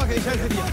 Sache, ich helfe dir.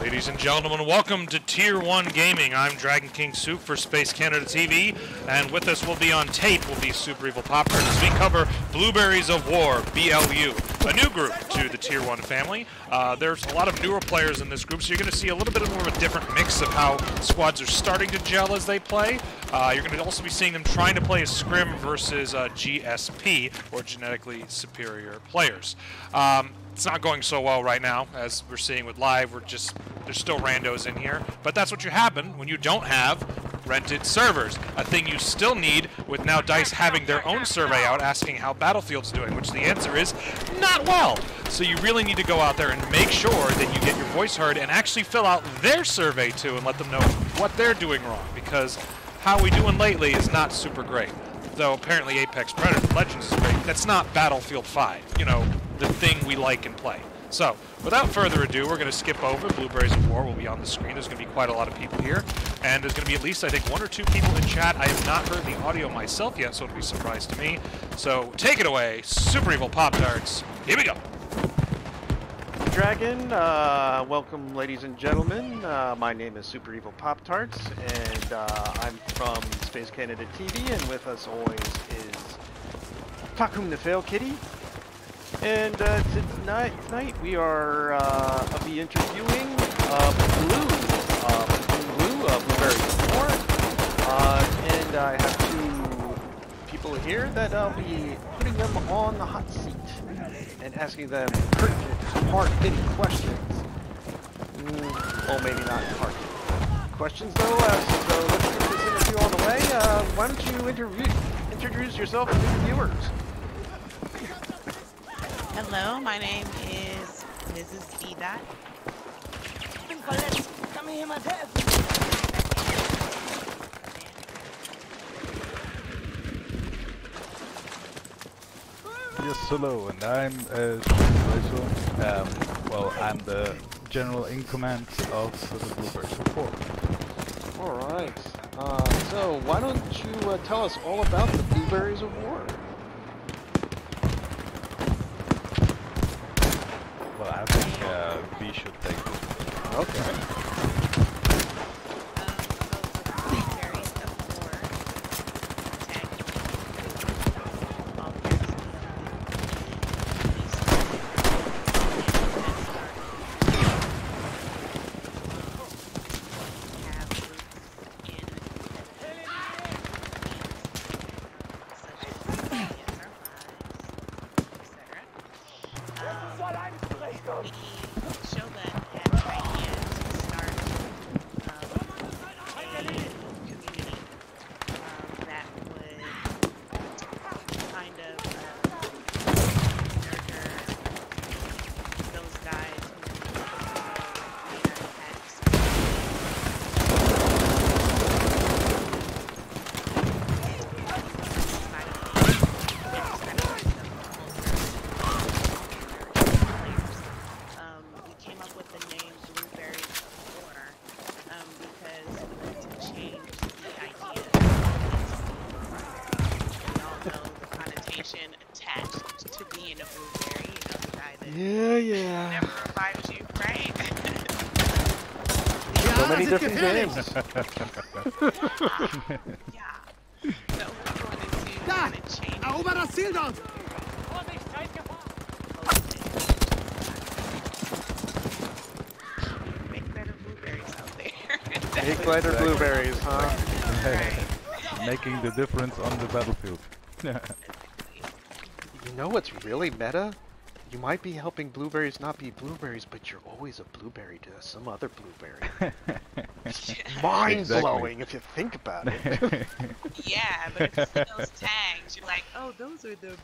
Ladies and gentlemen, welcome to Tier 1 Gaming. I'm Dragon King Soup for Space Canada TV, and with us will be on tape will be Super Evil Popcorn as we cover Blueberries of War, BLU, a new group to the Tier 1 family. There's a lot of newer players in this group, so you're going to see a little bit more of a different mix of how squads are starting to gel as they play. You're going to also be seeing them trying to play a scrim versus GSP, or genetically superior players. It's not going so well right now, as we're seeing with live. There's still randos in here, but that's what you happen when you don't have rented servers. A thing you still need with now DICE having their own survey out asking how Battlefield's doing, which the answer is not well. So you really need to go out there and make sure that you get your voice heard and actually fill out their survey too and let them know what they're doing wrong, because how we doing lately is not super great. Though apparently Apex Legends is great. That's not Battlefield 5, you know, the thing we like and play. So, without further ado, we're going to skip over. Blueberries of War will be on the screen. There's going to be quite a lot of people here. And there's going to be at least, I think, 1 or 2 people in chat. I have not heard the audio myself yet, so it'll be a surprise to me. So, take it away, Super Evil Pop-Tarts. Here we go. Dragon, welcome ladies and gentlemen. My name is Super Evil Pop-Tarts, and I'm from Space Canada TV, and with us always is Takum the Fail Kitty. And tonight we are I'll be interviewing Blue, Blueberries of War, and I have 2 people here that I'll be putting them on the hot seat and asking them pertinent, hard-hitting questions. Well, maybe not hard questions though. So let's get this interview on the way. Why don't you introduce yourself to the viewers? Hello, my name is Mrs. C-Dot. Yes, hello, and I'm well, I'm the general in command of the Blueberries of War. Alright, so why don't you tell us all about the Blueberries of War? Well, I think we should take this. Okay. Attached to being a blueberry, you know, the guy that Yeah. never revives you, right? So many different games. Yeah. So we're going to kind of change. Erober das Ziel dort! Make better blueberries out there. Make lighter blueberries, huh? Making the difference on the battlefield. You know what's really meta? You might be helping blueberries not be blueberries, but you're always a blueberry to some other blueberry. It's mind-blowing if you think about it. Yeah, but if you see those tags, you're like, oh, those are the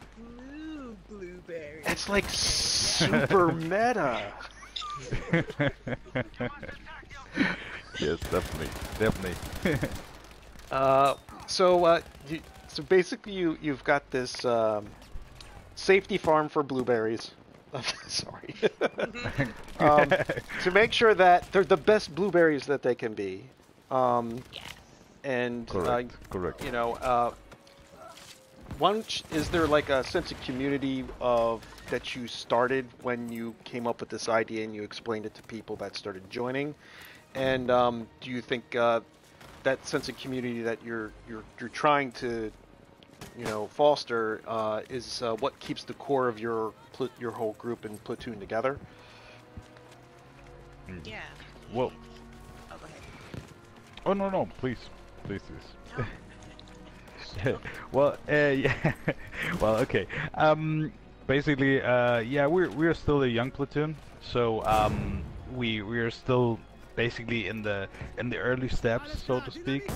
blueberries. It's like super meta. Yes, definitely. So basically you've got this safety farm for blueberries. Sorry. To make sure that they're the best blueberries that they can be. Yes. And Correct. you know, is there like a sense of community that you started when you came up with this idea and you explained it to people that started joining? And do you think that sense of community that you're trying to, you know, foster is what keeps the core of your whole group and platoon together? Yeah. Well. Oh, go ahead. Oh no, please. No. Well, yeah. Well, okay. Basically, yeah, we're still a young platoon, so we're still basically in the early steps, so to speak.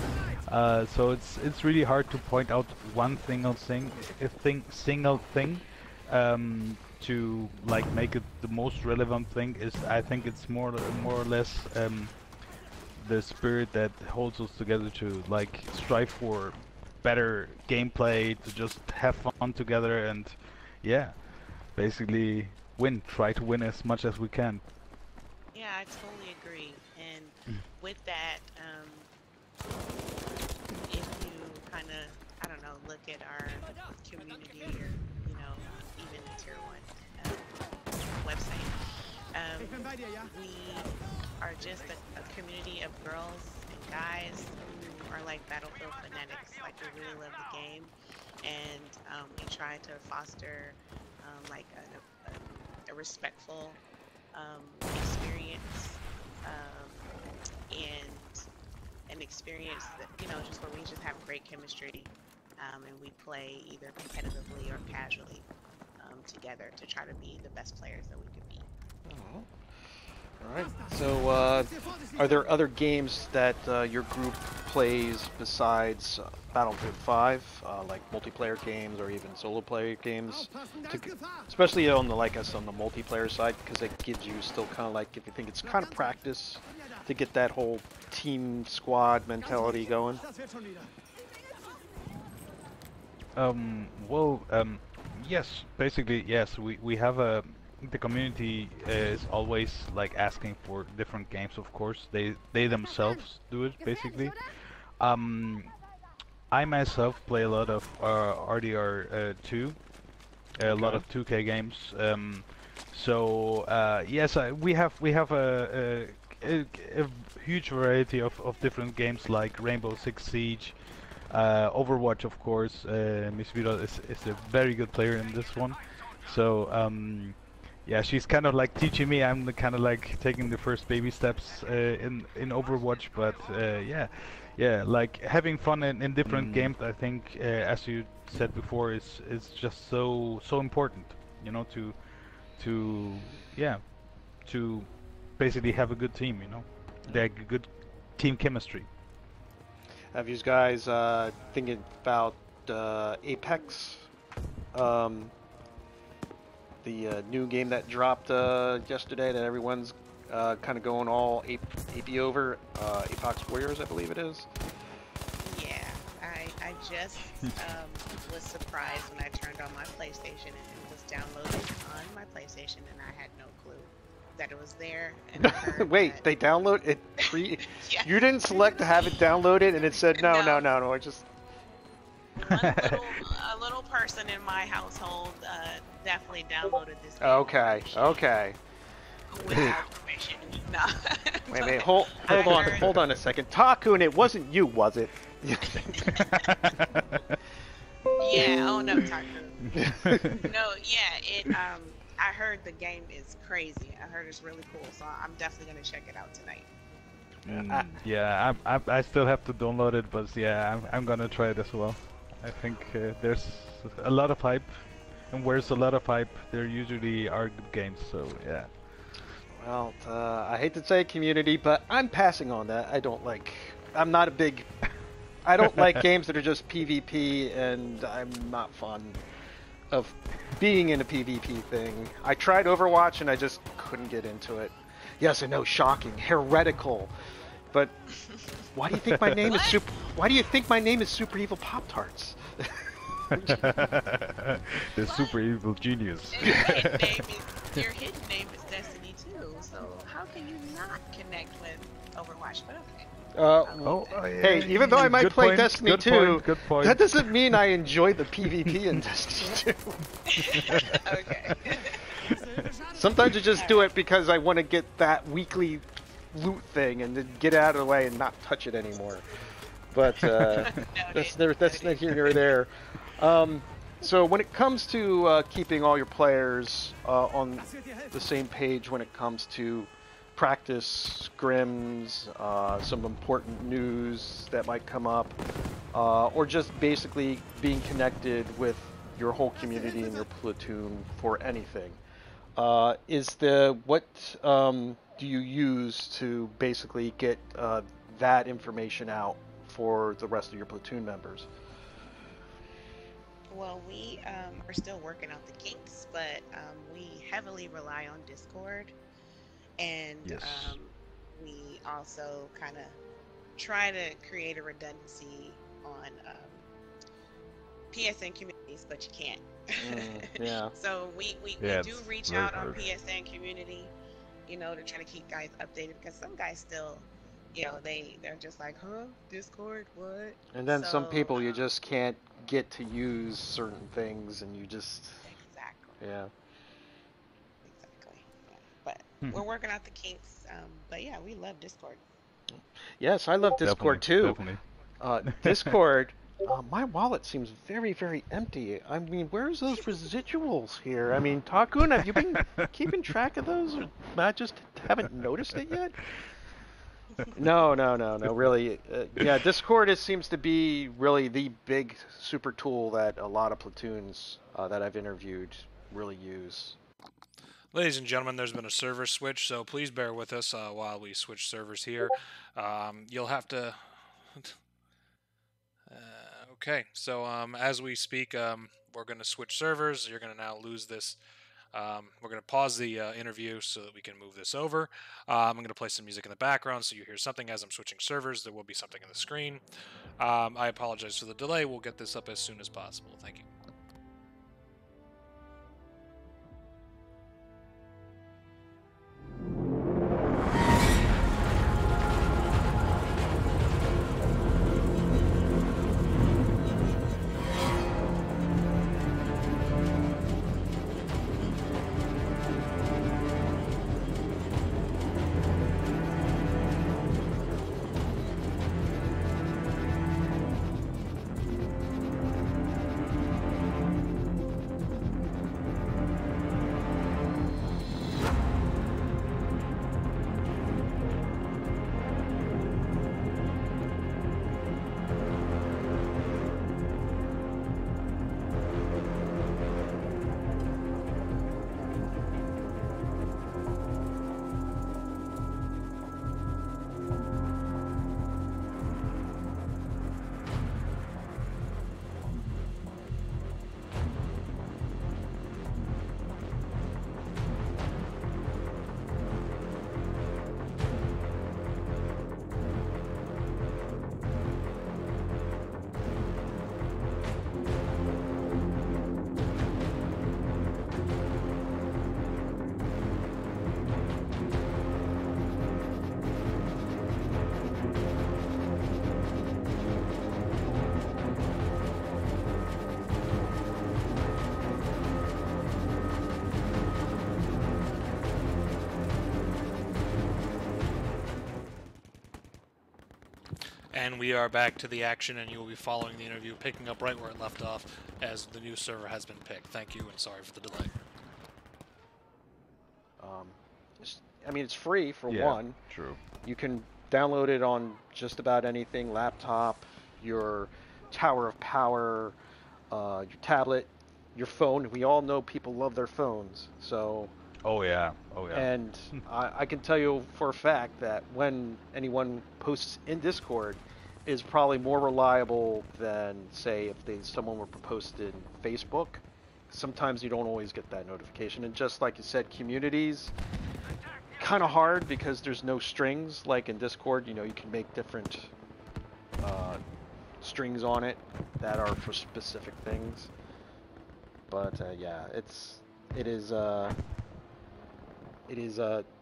So it's really hard to point out one single thing to like make it the most relevant thing. I think it's more or less the spirit that holds us together to like strive for better gameplay, to just have fun together, and yeah, basically try to win as much as we can. Yeah, I totally agree. And with that, if you kind of, I don't know, look at our community or, you know, even the Tier 1 website, we are just a community of girls and guys who are like battlefield fanatics. Like, we really love the game, and we try to foster like a respectful experience, and an experience that, you know, just where we just have great chemistry, and we play either competitively or casually together to try to be the best players that we could be. Oh. All right. So, are there other games that your group plays besides Battlefield 5, like multiplayer games or even solo player games? Especially on the on the multiplayer side, because it gives you still kind of like, if you think it's kind of practice to get that whole team squad mentality going. Well, yes, basically yes. We have the community is always like asking for different games. Of course, they themselves do it basically. I myself play a lot of RDR2, a lot of 2K games. So yes, we have a huge variety of different games like Rainbow Six Siege, Overwatch, of course. Miss Vida is a very good player in this one. So yeah, she's kind of like teaching me. I'm kind of like taking the first baby steps in Overwatch, but yeah, like having fun in different games. I think, as you said before, is just so important. You know, to basically have a good team. You know, like good team chemistry. Have you guys thinking about Apex? The new game that dropped yesterday that everyone's kind of going all AP over, Apex Warriors, I believe it is. Yeah, I just was surprised when I turned on my PlayStation and it was downloaded on my PlayStation, and I had no clue that it was there. And I heard Wait, that... they download it? Yes. You didn't select to have it downloaded, and it said no. I just. A little person in my household definitely downloaded this game. Okay. Without permission. No. Wait, hold on a second. Takun, it wasn't you, was it? Yeah, oh no, Takun. No, yeah, I heard the game is crazy. I heard it's really cool, so I'm definitely gonna check it out tonight. Yeah, I still have to download it, but yeah, I'm gonna try it as well. I think there's a lot of hype, and where's a lot of hype, there usually are good games. So yeah. Well, I hate to say community, but I'm passing on that. I'm not a big. I don't like games that are just PvP, and I'm not fond of being in a PvP thing. I tried Overwatch, and I just couldn't get into it. Yes, I know, shocking, heretical, but why do you think my name is super? Why do you think my name is Super Evil Pop Tarts? The super evil genius. Your hidden name is Destiny too. So how can you not connect with Overwatch? But okay. Hey, even though I might Good play point, Destiny good 2, point, point. that doesn't mean I enjoy the PvP in Destiny 2. Okay. Sometimes I just do it because I want to get that weekly loot thing and then get out of the way and not touch it anymore. But that's neither here nor there. So when it comes to keeping all your players on the same page when it comes to practice, scrims, some important news that might come up, or just basically being connected with your whole community and your platoon for anything, what do you use to basically get that information out for the rest of your platoon members? Well, we are still working out the kinks, but we heavily rely on Discord, and Yes. we also kind of try to create a redundancy on PSN communities, but you can't. Yeah. So we Yeah, do it's reach very out on hard. PSN community, you know, to try to keep guys updated, because some guys still, you know, they're just like, huh, Discord, what? And then some So, people you just can't get to use certain things, and you just exactly. yeah. Exactly. Yeah. But we're working out the kinks. But yeah, we love Discord. Yes, I love Discord too. Definitely. Discord. My wallet seems very, very empty. I mean, where's those residuals here? I mean, Takun, have you been keeping track of those? Or I just haven't noticed it yet. No, really. Yeah, Discord seems to be really the big super tool that a lot of platoons that I've interviewed really use. Ladies and gentlemen, there's been a server switch, so please bear with us while we switch servers here. You'll have to... okay, so as we speak, we're going to switch servers. You're going to now lose this. We're going to pause the interview so that we can move this over. I'm going to play some music in the background so you hear something as I'm switching servers. There will be something on the screen. I apologize for the delay. We'll get this up as soon as possible. Thank you. And we are back to the action, and you will be following the interview, picking up right where it left off, as the new server has been picked. Thank you, and sorry for the delay. I mean, it's free for Yeah, one. true. You can download it on just about anything, laptop, your tower of power, your tablet, your phone. We all know people love their phones, so. Oh yeah, oh yeah. And I can tell you for a fact that when anyone posts in Discord is probably more reliable than, say, if someone were to post in Facebook. Sometimes you don't always get that notification. And just like you said, communities, kind of hard because there's no strings. Like in Discord, you know, you can make different strings on it that are for specific things. But yeah, it is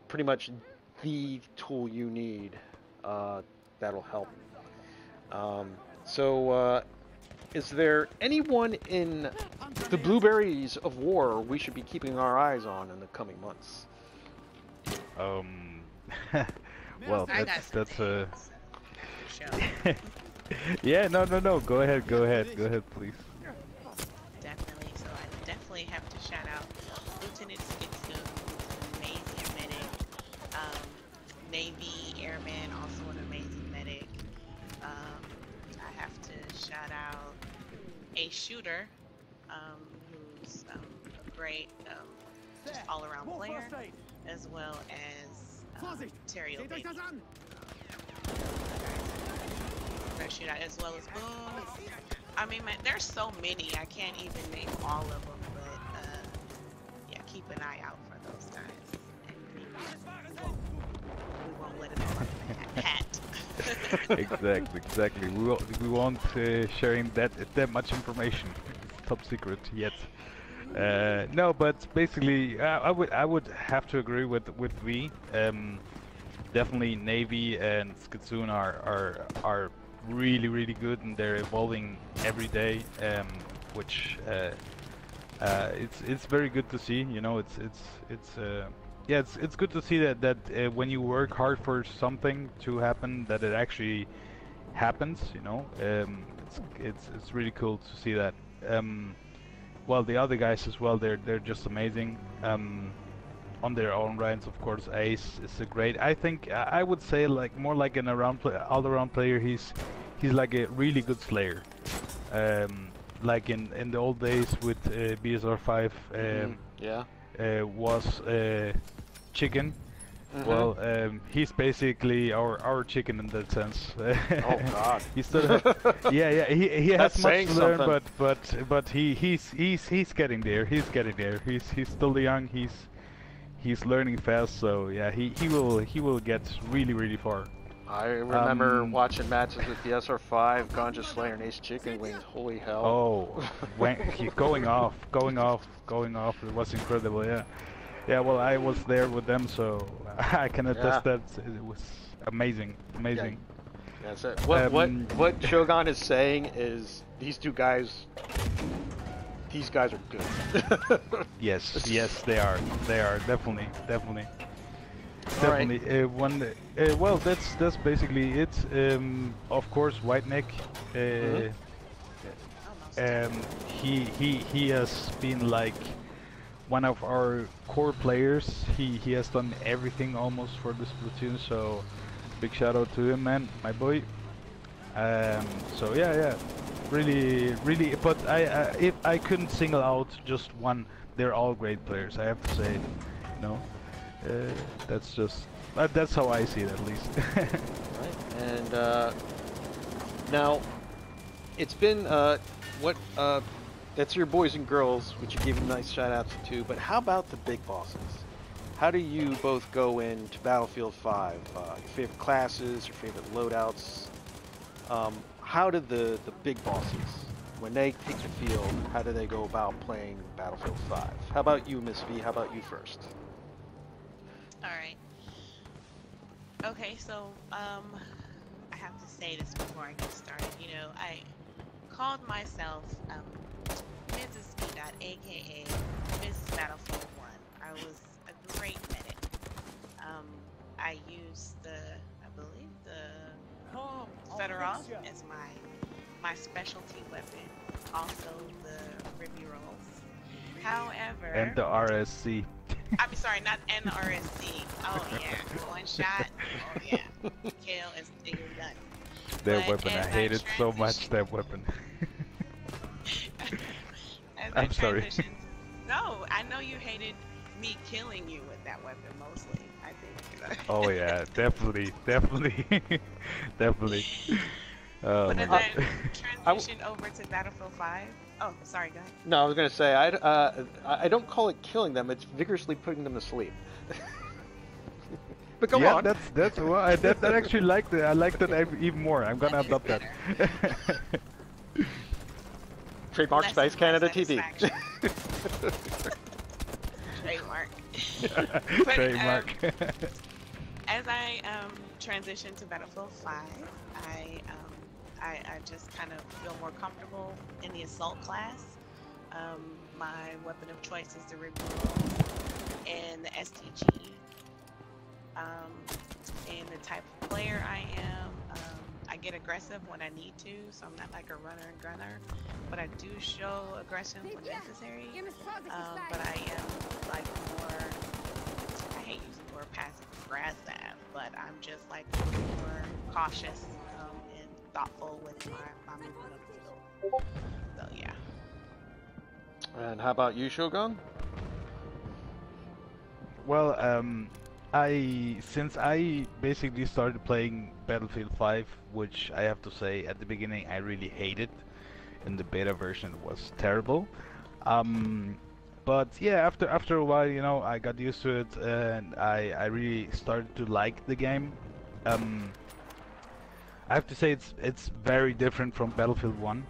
pretty much the tool you need that'll help. Is there anyone in the Blueberries of War we should be keeping our eyes on in the coming months? Well, I got some that's a. Show. Yeah, no. Go ahead, please. Definitely. So I definitely have to shout out Lieutenant Skitsu, who's an amazing medic. Navy Airman, also an amazing medic. I have to shout out a shooter, who's a great just all-around player, as well as Terrio Baby. Shoot out, as well as Boom. I mean, man, there's so many. I can't even name all of them, but yeah, keep an eye out for those guys. And we won't let it fall off the hat. Exactly. We won't sharing that much information. It's top secret yet. No, but basically, I would have to agree with V. Definitely Navy and Skitsoon are really good, and they're evolving every day, which it's very good to see. You know, it's good to see that when you work hard for something to happen, that it actually happens. You know, it's really cool to see that. Well, the other guys as well, they're just amazing. On their own rights, of course, Ace is a great. I think I would say like more like an all-around player. He's like a really good Slayer. Like in the old days with BSR5, was Chicken. Well, he's basically our chicken in that sense. Oh God. He still yeah. He has much to learn, but he's getting there. He's still young. He's learning fast, so yeah, he will get really far. I remember watching matches with the SR5, Ganja Slayer, and Ace Chicken Wings. Holy hell! Oh, he's going off. It was incredible. Yeah. Well, I was there with them, so I can attest that it was amazing. Yeah, that's it. What Shogun is saying is these two guys. These guys are good. Yes, they are. They are definitely. Right. Well, that's basically it. Of course, White Nick. He has been like one of our core players. He has done everything almost for this platoon. So big shout out to him, man, my boy. So yeah. Really, but if I couldn't single out just one, they're all great players. I have to say, you know, that's just that's how I see it at least. Right. And now, it's been that's your boys and girls, which you gave nice shout outs to. But how about the big bosses? How do you both go into Battlefield 5? Your favorite classes, your favorite loadouts. How did the big bosses, when they take the field, how do they go about playing Battlefield 5? How about you, Miss V? How about you first? Alright. Okay, so, I have to say this before I get started. You know, I called myself, Mrs. V. aka Mrs. Battlefield 1. I was a great medic. I used I believe the Fedorov as my specialty weapon, also the review rolls. However, and the RSC. I'm sorry, not and the RSC. Oh yeah, one shot. Oh yeah, kill. that But weapon. I as hate it so much, that weapon. as I I'm sorry. transitioned, no, I know you hated me killing you with that weapon mostly. I think. Oh yeah, definitely, definitely, definitely. Oh But my as god. I transitioned over to Battlefield 5, oh, sorry, go ahead. No, I was gonna say I don't call it killing them. It's vigorously putting them to sleep. But go Yeah, on. that's well, that actually liked it. I liked it even more. I'm gonna That is adopt that. better. Trademark Less Space and more Canada TV. satisfaction. Trademark. But Trademark. as I transitioned to Battlefield 5, I just kind of feel more comfortable in the assault class. My weapon of choice is the Removal and the STG. And the type of player I am, I get aggressive when I need to, so I'm not like a runner and gunner, but I do show aggression when necessary. But I am like more, I hate using the word passive aggressive, but I'm just like more cautious and thoughtful with my movement of the field. So yeah. And how about you, Shogun? Well, since I basically started playing Battlefield 5, which I have to say at the beginning I really hated. In the beta version it was terrible. But yeah, after a while, you know, I got used to it and I really started to like the game. I have to say it's very different from Battlefield 1.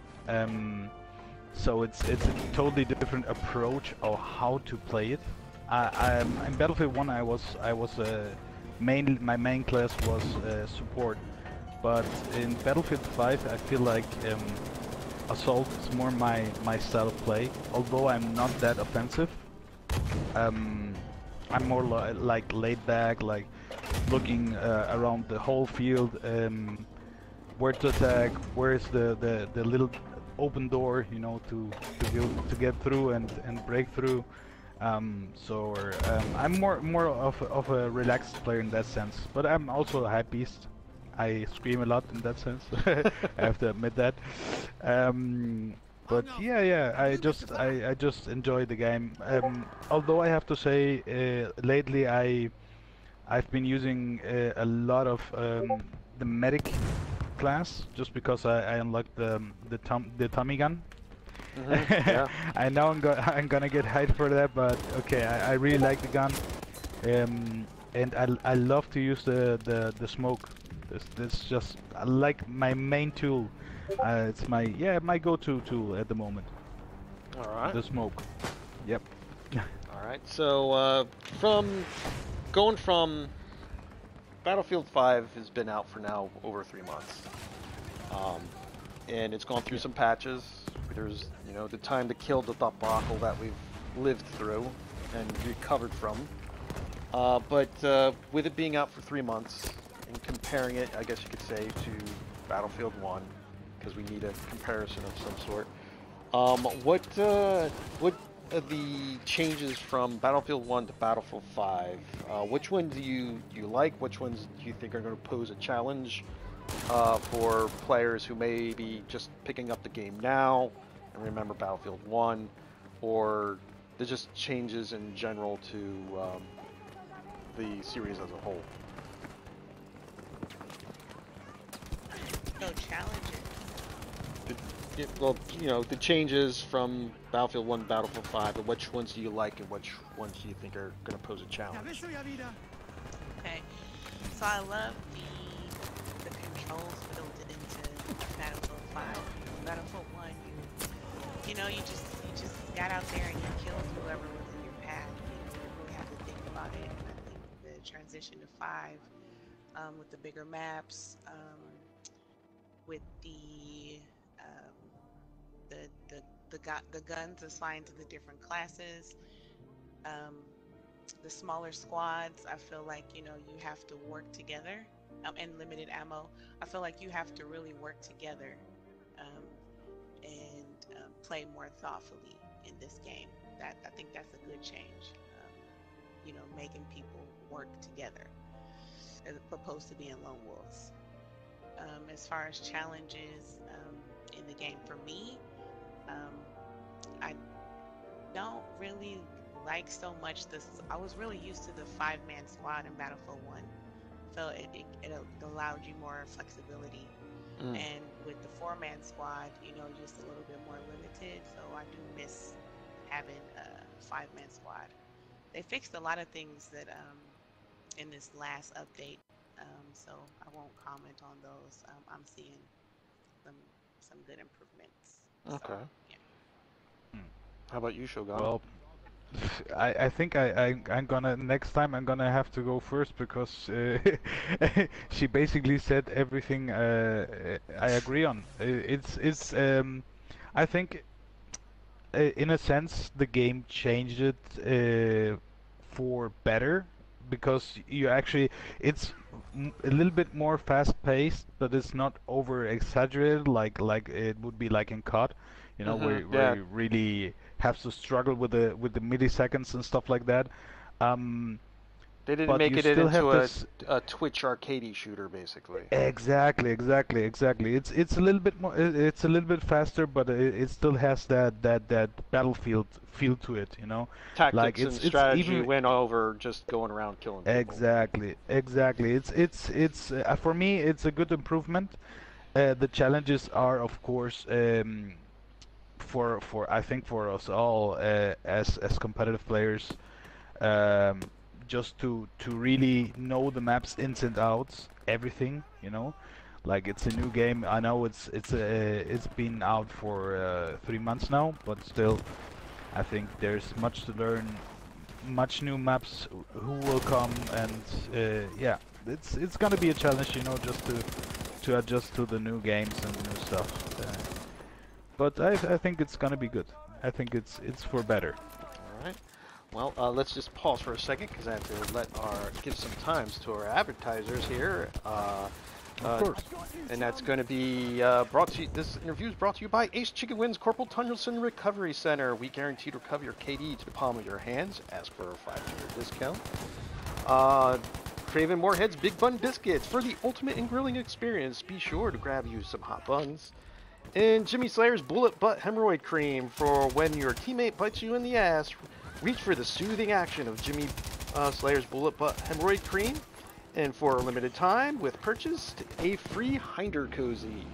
So it's a totally different approach of how to play it. In Battlefield 1 I was my main class was support, but in Battlefield 5 I feel like assault is more my style of play. Although I'm not that offensive, I'm more like laid back, like looking around the whole field, where to attack, where is the little open door, you know, to get through and break through. I'm more of a relaxed player in that sense, but I'm also a hype beast. I scream a lot in that sense. I have to admit that. But yeah, I just enjoy the game. Although I have to say, lately I've been using a lot of the medic class just because I unlocked the Tommy gun. Yeah. I know I'm gonna get hyped for that, but okay, I really like the gun, and I love to use the smoke. This just like my main tool. It's my go-to tool at the moment. All right. The smoke. Yep. All right. So going from Battlefield 5 has been out for now over 3 months, and it's gone through some patches. There's, you know, the time to kill the debacle that we've lived through and recovered from. But with it being out for 3 months and comparing it, I guess you could say, to Battlefield 1, because we need a comparison of some sort. What are the changes from Battlefield 1 to Battlefield 5? Which one do you like? Which ones do you think are going to pose a challenge for players who may be just picking up the game now and remember Battlefield 1, or there's just changes in general to the series as a whole? No challenges. Well, you know, the changes from Battlefield 1 to Battlefield 5, but which ones do you like and which ones do you think are going to pose a challenge? Okay, so I love the controls built into Battlefield 5. Battlefield 1, you know, you just got out there and you killed whoever was in your path. You didn't really have to think about it. And I think the transition to 5, with the bigger maps, with the guns assigned to the different classes, the smaller squads, I feel like, you know, you have to work together, and limited ammo. I feel like you have to really work together and play more thoughtfully in this game. I think that's a good change. You know, making people work together as opposed to being lone wolves. as far as challenges in the game for me, I don't really like so much this. I was really used to the 5-man squad in Battlefield 1. Felt it allowed you more flexibility. And with the 4-man squad, you know, just a little bit more limited. So I do miss having a 5-man squad. They fixed a lot of things that in this last update, so I won't comment on those. I'm seeing some good improvements. Okay. So, yeah. How about you, Shogun? Well, I think I'm gonna next time I'm gonna have to go first because she basically said everything I agree on. It's I think in a sense the game changed it for better because you actually it's a little bit more fast paced, but it's not over exaggerated like it would be like in COD, you know, where you really have to struggle with the milliseconds and stuff like that. They didn't but make you it still into have a Twitch arcadey shooter, basically. Exactly. It's a little bit more. It's a little bit faster, but it still has that battlefield feel to it. You know, Tactics like and strategy went over just going around killing people. Exactly. It's for me it's a good improvement. The challenges are of course for I think for us all as competitive players. Just to really know the maps ins and outs, everything, you know, like it's a new game. I know it's been out for 3 months now, but still, I think there's much to learn, much new maps who will come, and yeah, it's gonna be a challenge, you know, just to adjust to the new games and new stuff. But I think it's gonna be good. I think it's for better. All right. Well, let's just pause for a second because I have to give some times to our advertisers here. Of course. And that's going to be brought to you. This interview is brought to you by Ace Chicken Wings Corporal Tunnelson Recovery Center. We guarantee to recover your KD to the palm of your hands. Ask for a $5 discount. Craving more heads, Big Bun Biscuits for the ultimate in grilling experience. Be sure to grab you some hot buns. And Jimmy Slayer's Bullet Butt Hemorrhoid Cream for when your teammate bites you in the ass. Reach for the soothing action of Jimmy Slayer's Bullet Butt Hemorrhoid Cream, and for a limited time, with purchase, a free Hinder Cozy.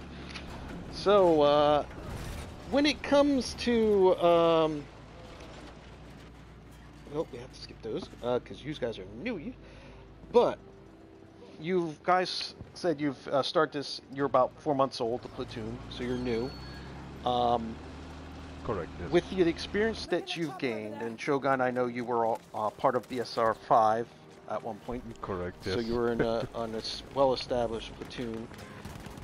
So, when it comes to, well, we have to skip those, because you guys are new, but you guys said you've started this, you're about 4 months old, the Platoon, so you're new. Correct. Yes. With the experience that you've gained, and Shogun, I know you were all, part of BSR 5 at one point. Correct. Yes. So you were in on a well-established platoon.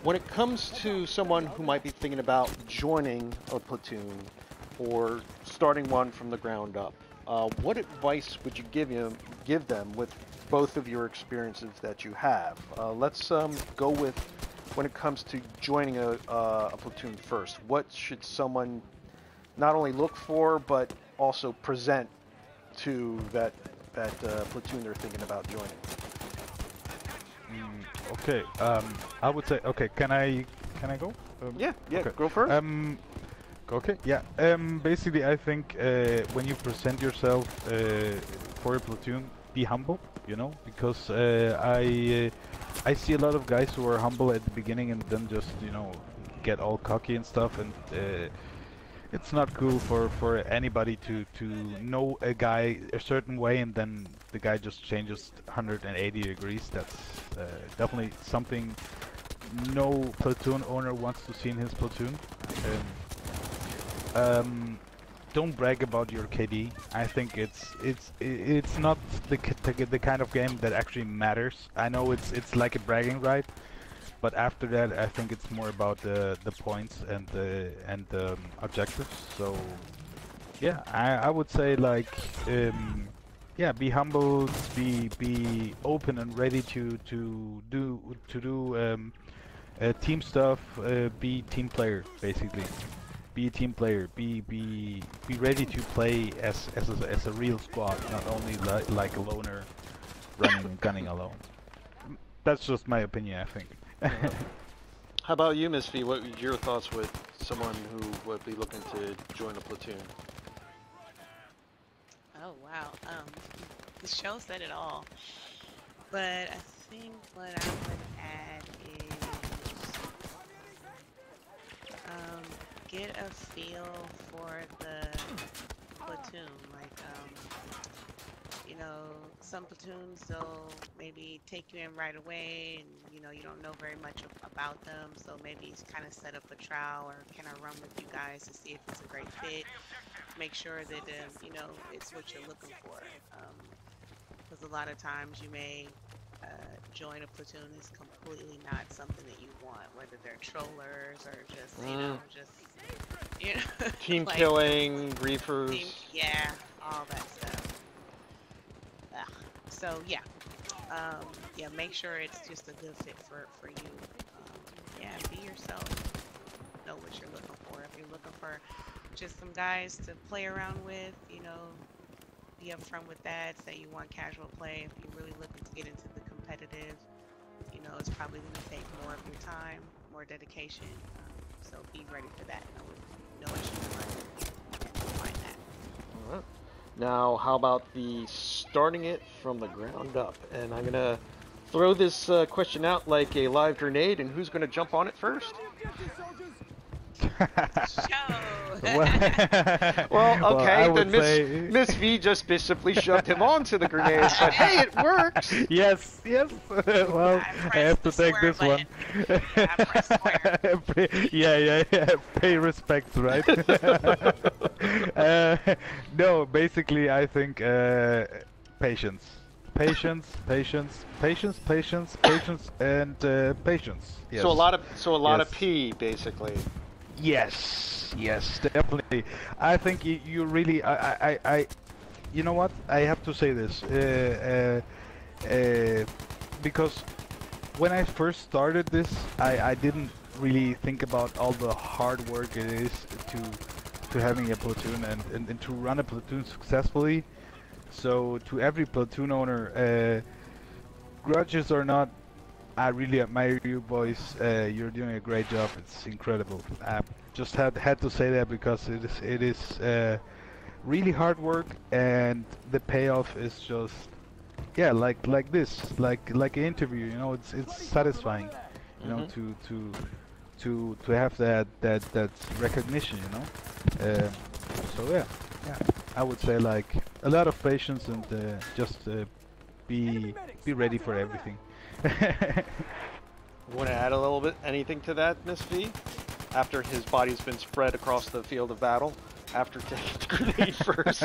When it comes to someone who might be thinking about joining a platoon or starting one from the ground up, what advice would you give them with both of your experiences that you have? Let's go with when it comes to joining a platoon first. What should someone not only look for, but also present to that platoon they're thinking about joining? Okay. I would say. Okay. Can I go? Yeah. Okay. Go first. Okay. Yeah. Basically, I think when you present yourself for a platoon, be humble. You know, because I see a lot of guys who are humble at the beginning and then just get all cocky and stuff, and it's not cool for anybody to know a guy a certain way and then the guy just changes 180 degrees. That's definitely something no platoon owner wants to see in his platoon. Don't brag about your KD. I think it's not the kind of game that actually matters. I know it's like a bragging right, but after that I think it's more about the points and the objectives. So yeah, I would say like yeah, be humble, be open and ready to do team stuff. Be team player basically. Be a team player. Be ready to play as a real squad, not only like a loner running and gunning alone. That's just my opinion, I think. How about you, Miss V? What are your thoughts with someone who would be looking to join a platoon? Oh wow. The show said it all. But I think what I would add is get a feel for the platoon. Like, you know, some platoons they'll maybe take you in right away, and you know you don't know very much about them. So maybe kind of set up a trial, or can I run with you guys to see if it's a great fit? Make sure that you know it's what you're looking for. Because a lot of times you may join a platoon is completely not something that you want, whether they're trollers or just you know Team like, killing, griefers. yeah, all that stuff. Ugh. So yeah, yeah, make sure it's just a good fit for you. Yeah, be yourself. Know what you're looking for. If you're looking for just some guys to play around with, you know, be upfront with that. Say you want casual play. If you're really looking to get into the competitive, you know, it's probably going to take more of your time, more dedication. So be ready for that. Know what you want and find that. All right. Now, how about the starting it from the ground up? And I'm gonna throw this question out like a live grenade, and who's gonna jump on it first? Well, okay, then Miss V just simply shoved him onto the grenade, but hey, it works! Yes, yes. Well, I have to take this one. Yeah. Pay respects, right? No, basically, I think patience. Patience, and patience. Yes. So a lot of P, basically. Yes, definitely. I think you really, you know what? I have to say this, because when I first started this, I didn't really think about all the hard work it is to having a platoon and to run a platoon successfully. So to every platoon owner, grudges or not, I really admire you boys. You're doing a great job. It's incredible. I just had to say that because it is really hard work, and the payoff is just like this, like an interview. You know, it's satisfying. You know, to have that recognition. You know. So yeah, I would say like a lot of patience and just be ready for everything. Want to add a little bit, anything to that, Miss V? After his body's been spread across the field of battle, after taking the grenade first.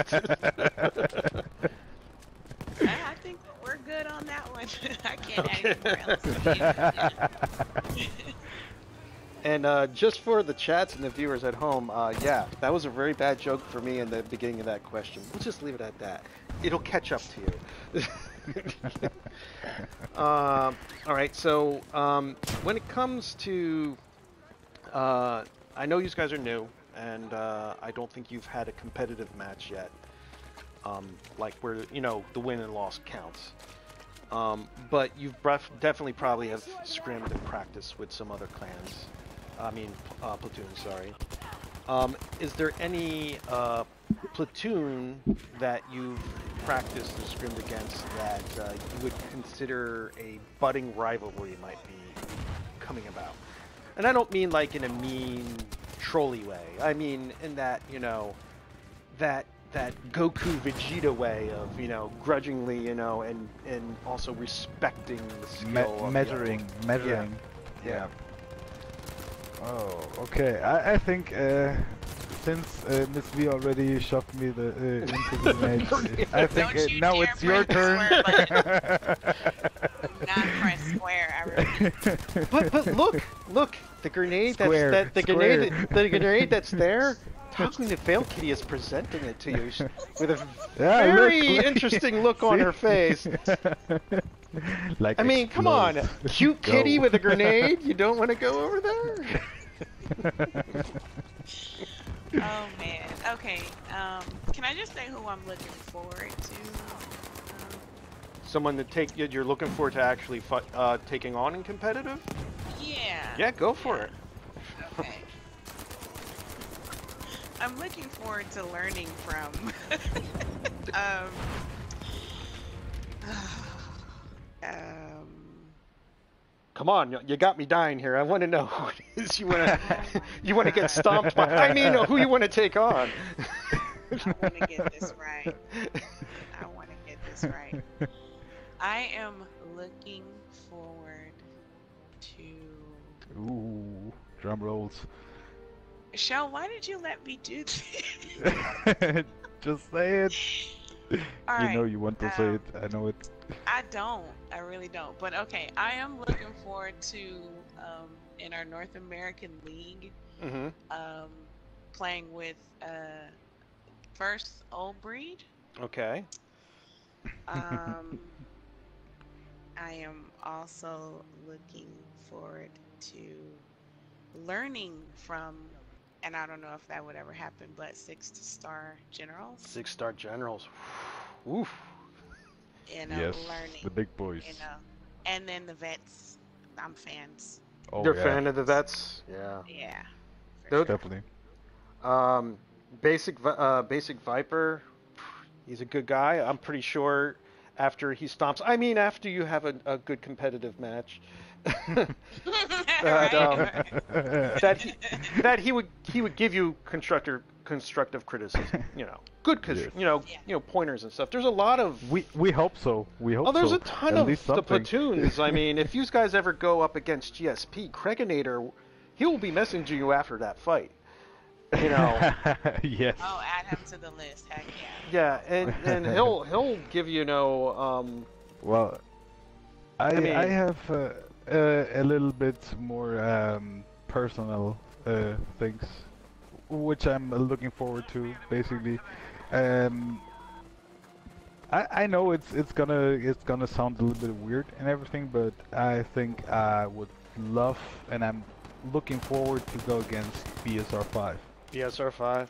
I think we're good on that one. I can't add anything else. And just for the chats and the viewers at home, yeah, that was a very bad joke for me in the beginning of that question. We'll just leave it at that. It'll catch up to you. All right, so when it comes to, I know you guys are new, and I don't think you've had a competitive match yet, like where, you know, the win and loss counts. But you've definitely probably have scrimmed and practiced with some other clans. I mean, platoons, sorry. Is there any platoon that you've practiced and scrimmed against that you would consider a budding rivalry might be coming about? And I don't mean like in a mean, trolly way. I mean in that, you know, that Goku Vegeta way of, you know, grudgingly, you know, and also respecting the skill of, measuring. Yeah. Oh, okay. I think since Miss V already shoved me into the grenade, I think now it's your turn. Not press square. But look, the grenade the grenade that's there. Talking to Veil Kitty is presenting it to you with a very interesting look on her face. Like, I mean, come on, cute kitty with a grenade. You don't want to go over there? Oh man. Okay. Can I just say who I'm looking forward to? Someone that you're looking forward to actually taking on in competitive? Yeah. Yeah, go for it. Okay. I'm looking forward to learning from. um, um, Come on, you got me dying here. I want to know who it is you want to oh you want to my get God. stomped by. I mean, who you want to take on. I want to get this right. I want to get this right. I am looking forward to. Ooh, drum rolls. Shell, why did you let me do this? Just say it. All You know right. you want to say it. I know it. I don't. I really don't. But okay, I am looking forward to in our North American League Mm-hmm. playing with first Old Breed. Okay. Um, I am also looking forward to learning from, and I don't know if that would ever happen, but 6-star generals. 6-star generals. Oof. Yes, Learning, the big boys. and then the vets. I'm fans. Oh You're a yeah, fan of the vets? Yeah. Yeah, Those- for sure. definitely. Basic Viper. He's a good guy. I'm pretty sure after he stomps. I mean, after you have a good competitive match. Right, um, right. that he would give you constructive criticism, good Yes. pointers and stuff. There's a lot of We hope so. We hope so. there's a ton At of least the something. platoons. I mean, if you guys ever go up against GSP, Kreganator, he will be messaging you after that fight. Yes. Oh, add him to the list. Heck yeah. Yeah, and he'll give you Well, I mean- I have a little bit more personal things, which I'm looking forward to. Basically, I know it's gonna sound a little bit weird and everything, but I think I would love, and I'm looking forward to go against BSR5. BSR5.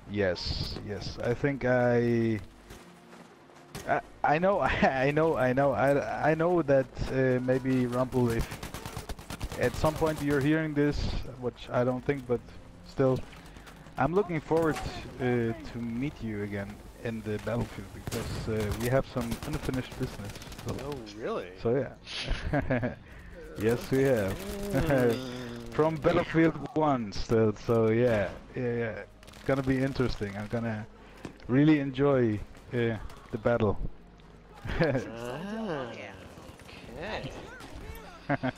Nice. Yes. I think I know I know that maybe Rumble, if at some point you're hearing this, which I don't think, but still, I'm looking forward to meet you again in the battlefield, because we have some unfinished business. Oh, really? So yeah. Yes, we have. From Battlefield 1 still, so yeah. It's gonna be interesting. I'm gonna really enjoy the battle. Ah, Yeah. okay.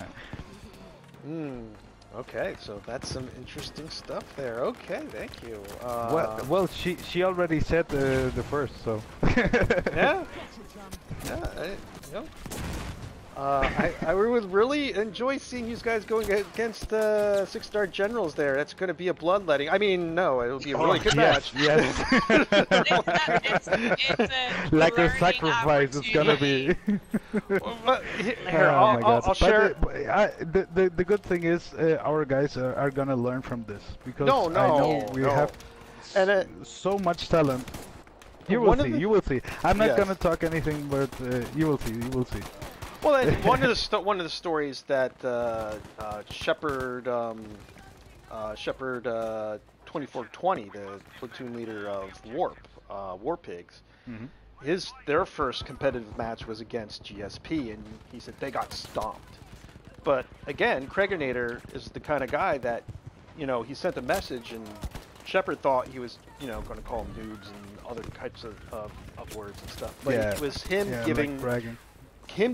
Okay, so that's some interesting stuff there. Okay, thank you. Well, she already said the first, so. Yeah. I would really enjoy seeing you guys going against the 6-star generals there. That's going to be a bloodletting. I mean, no, it'll be a really good match. Yes. It's a Like a learning sacrifice it's gonna be. But here, Oh my God. I'll share. The good thing is our guys are gonna learn from this, because No, I know we no. have And so much talent. You will one of see. the- You will see. I'm not Yes. gonna talk anything, but you will see. You will see. Well, and one of the stories that Shepard 2420, the platoon leader of War Pigs, their first competitive match was against GSP, and he said they got stomped. But again, Kreganator is the kind of guy that, he sent a message, and Shepard thought he was, going to call him noobs and other types of words and stuff. But Yeah. it was him Yeah, giving. like bragging.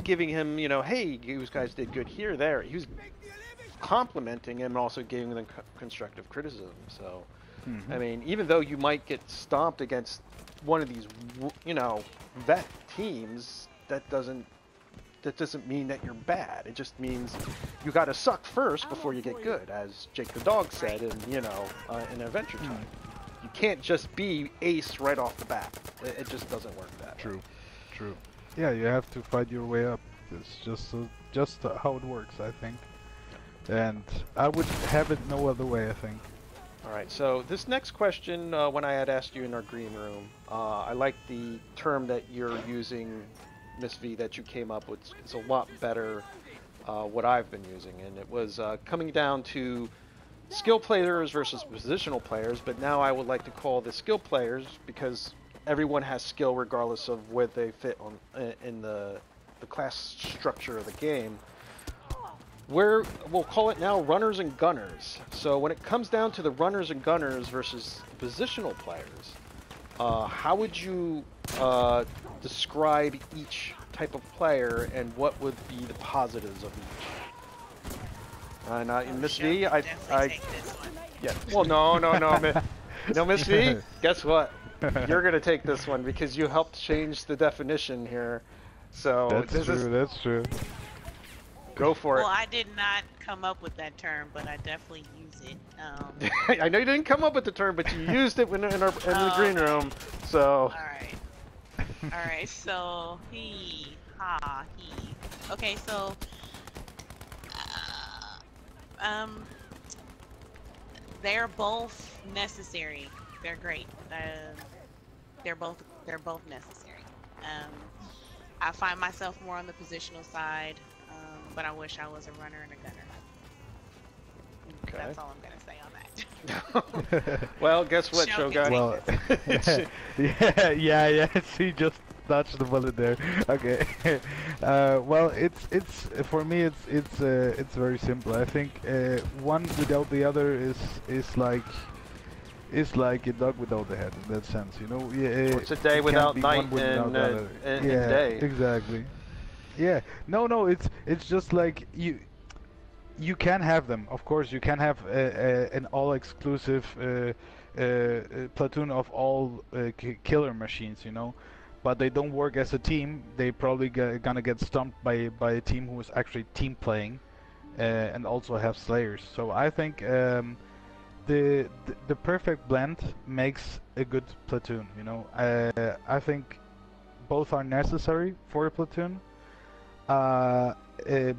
Giving him, hey, you guys did good here, there. He was complimenting him and also giving them constructive criticism. So, I mean, even though you might get stomped against one of these, vet teams, that doesn't mean that you're bad. It just means you got to suck first before you get good, as Jake the Dog said in, in Adventure Time. You can't just be ace right off the bat. It just doesn't work that way. True. Yeah, you have to fight your way up. It's just how it works, I think. And I would have it no other way, I think. All right, so this next question, when I had asked you in our green room, I like the term that you're using, Miss V, that you came up with. It's a lot better what I've been using, and it was coming down to skill players versus positional players, but now I would like to call the skill players because everyone has skill regardless of where they fit on in the class structure of the game. We'll call it now runners and gunners. So when it comes down to the runners and gunners versus positional players, how would you describe each type of player and what would be the positives of each? And Miss V, take this one. yeah. Well, no, Miss V. Guess what? You're gonna take this one because you helped change the definition here. So That's true. Go for Well, it. I did not come up with that term, but I definitely use it. I know you didn't come up with the term, but you used it in the green room. So. All right. So he. Okay, so they're both necessary. They're great. They're both necessary. I find myself more on the positional side, but I wish I was a runner and a gunner. Okay. That's all I'm gonna say on that. Well, guess what, Shogun. Shogun? Well, yeah. She just dodged the bullet there. Okay. Well, it's for me it's very simple. I think one without the other is like a dog without a head in that sense. You know. It's a day it without can't be night one without the other. and Yeah, day. exactly. Yeah. No. It's just like you can have them. Of course, you can have an all-exclusive platoon of all killer machines, you know, but they don't work as a team. They probably gonna get stumped by a team who is actually team playing, and also have slayers. So I think the perfect blend makes a good platoon. You know, I think both are necessary for a platoon.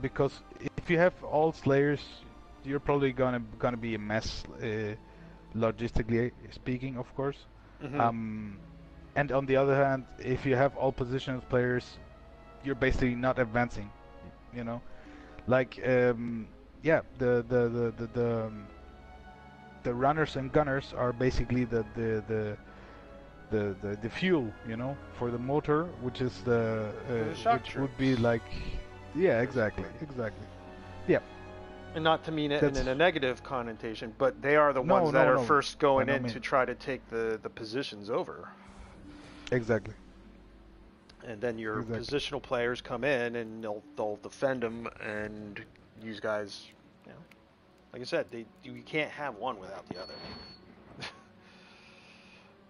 Because if you have all slayers, you're probably gonna be a mess, logistically speaking, of course. Mm-hmm. And on the other hand, if you have all positional players, you're basically not advancing. You know, like yeah, the runners and gunners are basically the fuel, you know, for the motor, which is which would be like, yeah, exactly. Yeah. And not to mean it in a negative connotation, but they are the ones that are first going in to try to take the positions over. Exactly. And then your positional players come in and they'll defend them, and these guys, you know, like I said, you can't have one without the other.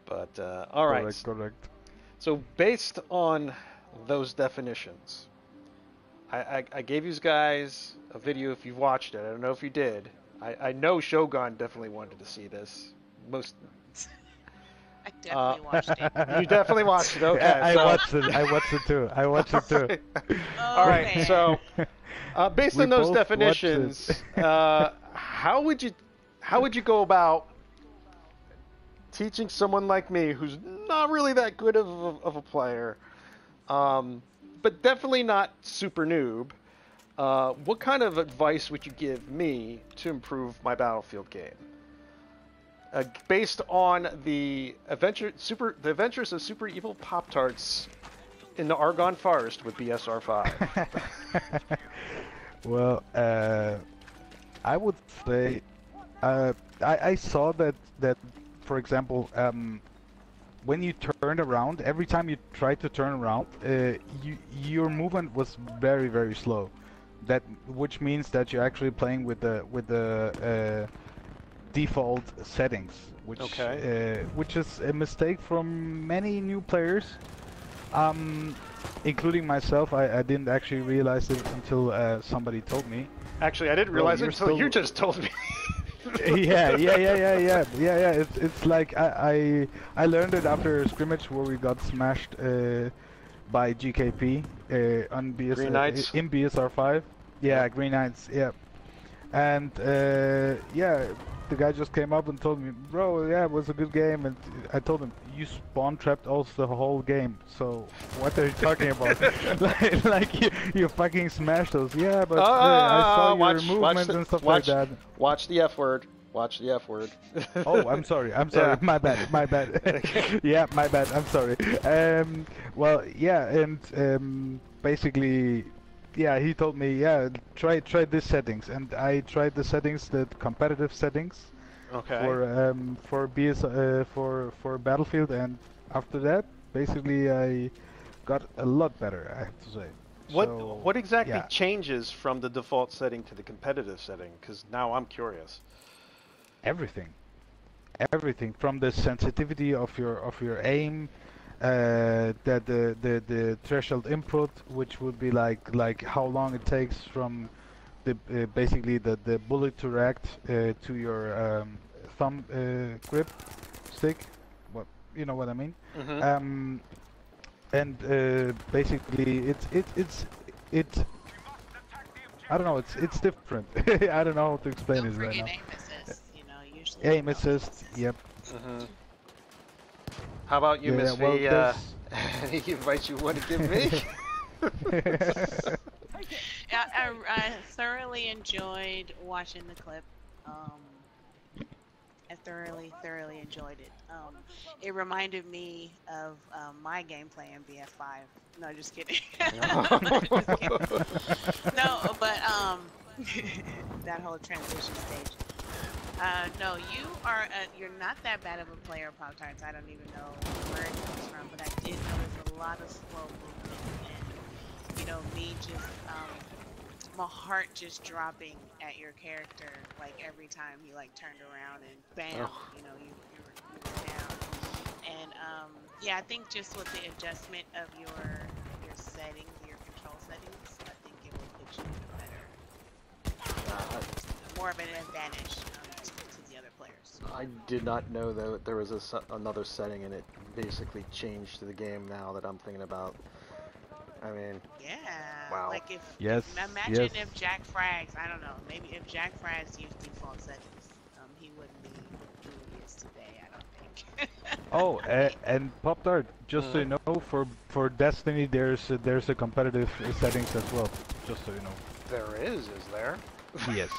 But all right. Correct. So based on those definitions, I gave you guys a video if you've watched it. I don't know if you did. I know Shogun definitely wanted to see this. I definitely watched it. You definitely watched it. Okay. I watched it too. All right. So based on those definitions, how would you go about teaching someone like me who's not really that good of a player, but definitely not super noob? What kind of advice would you give me to improve my Battlefield game? Based on the adventures of Super Evil Pop-Tarts in the Argonne Forest with BSR5. Well, I would say I saw that for example, when you turned around, every time you tried to turn around, your movement was very, very slow. Which means that you're actually playing with the default settings, which is a mistake from many new players, including myself. I didn't actually realize it until somebody told me. Actually, I didn't realize it until you just told me. Yeah. It's like I learned it after a scrimmage where we got smashed by GKP on Green Knights? in BSR5. Yeah, Green Knights. Yeah, and yeah, the guy just came up and told me, bro, yeah, it was a good game, and I told him, you spawn trapped us the whole game. So what are you talking about? like you fucking smashed us. Yeah, but I saw your movements and stuff like that. Watch the F word. Watch the F word. Oh, I'm sorry. I'm sorry. Yeah. My bad. My bad. Yeah, my bad. I'm sorry. Well, yeah, and basically, yeah, he told me, yeah, try these settings, and I tried the settings, the competitive settings, Okay. for for Battlefield, and after that, basically, I got a lot better, I have to say. What exactly yeah. changes from the default setting to the competitive setting? Because now I'm curious. Everything from the sensitivity of your aim, the threshold input, which would be like how long it takes from the basically the bullet to react to your thumb grip stick. What you know what I mean? Mm-hmm. And basically it's I don't know, it's different. I don't know how to explain Don't it right forget now. aim assist. You know, usually. Aim assist, yep. Mm-hmm. How about you, Miss well, V? Any advice you want to give me? I thoroughly enjoyed watching the clip. I thoroughly enjoyed it. It reminded me of my gameplay in BF5. No, just kidding. Just kidding. No, but that whole transition stage. No, you're not that bad of a player, Pop-Tarts. I don't even know where it comes from, but I did notice a lot of slow movement and, you know, me just, my heart just dropping at your character, like every time he like turned around and bam, you know, you were down. And yeah, I think just with the adjustment of your settings, your control settings, I think it will put you in a better, more of an advantage to the other players. I did not know that there was another setting, and it basically changed the game now that I'm thinking about. I mean, yeah. Wow. Like if yes. imagine if Jack Frags, I don't know, maybe if Jack Frags used default settings, he wouldn't be who he is today. I don't think. Oh, and Pop-Tart, just so you know, for Destiny, there's a competitive settings as well. Just so you know. There is there? Yes,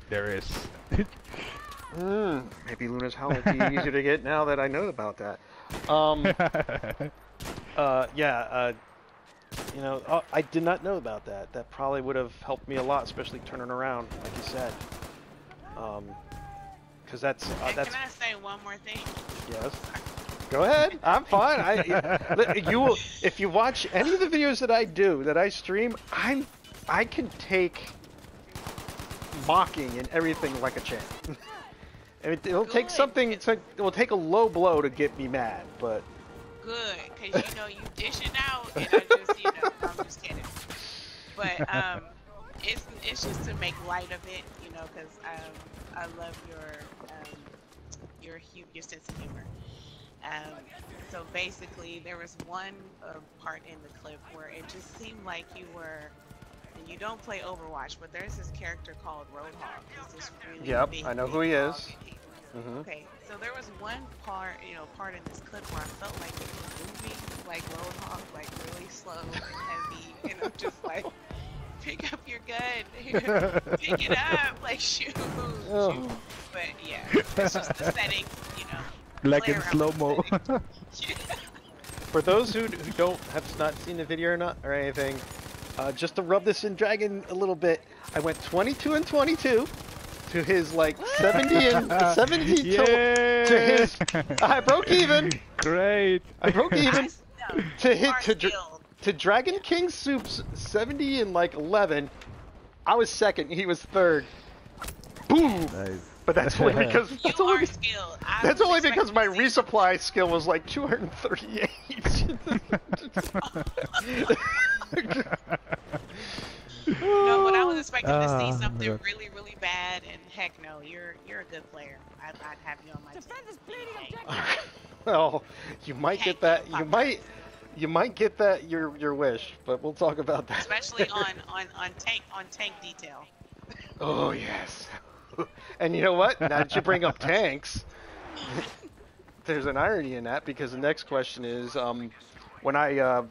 there is. Maybe Luna's Howl will be easier to get now that I know about that. Yeah. You know, I did not know about that. That probably would have helped me a lot, especially turning around, like you said. Because that's. Can I say one more thing? Yes. Go ahead. I'm fine. If you watch any of the videos that I do, that I stream, I can take mocking and everything like a champ. It'll take something. It will take a low blow to get me mad, but. Good, because you know you dishing out, and I just, you know, I'm just kidding. But it's just to make light of it, you know, because I love your sense of humor. So basically, there was one part in the clip where it just seemed like you were. And you don't play Overwatch, but there's this character called Roadhog. He's this really big, I know who he is. Okay, so there was one part in this clip where I felt like it was moving like Roadhog, like really slow and heavy, and I'm just like, pick up your gun, pick it up, like shoot. But yeah, it's just the settings, you know. Like in slow-mo. For those who have not seen the video or anything, just to rub this in Dragon a little bit, I went 22 and 22. To his like 70 and 70 to his, I broke even. Great. I broke even to Dragon King Soup's 70 and like 11. I was second. He was third. Boom. Nice. But that's only because that's only because my resupply skill was like 238. No, but I was expecting to see something really, really bad, and heck no, you're a good player. I'd have you on my team. Well, you might get that. You might get that your wish, but we'll talk about that. Especially on tank detail. Oh yes. And you know what? Now that you bring up tanks, there's an irony in that, because the next question is, when I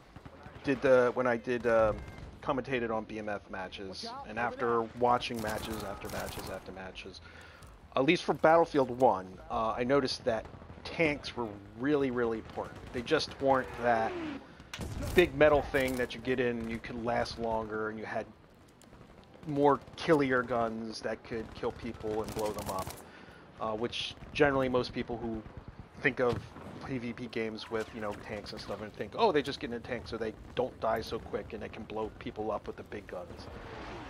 commentated on BMF matches, and after watching matches after matches after matches, at least for Battlefield 1, I noticed that tanks were really, really important. They just weren't that big metal thing that you get in and you could last longer, and you had more killier guns that could kill people and blow them up, which generally most people who think of PvP games with, you know, tanks and stuff and think, oh, they just get in a tank so they don't die so quick and they can blow people up with the big guns.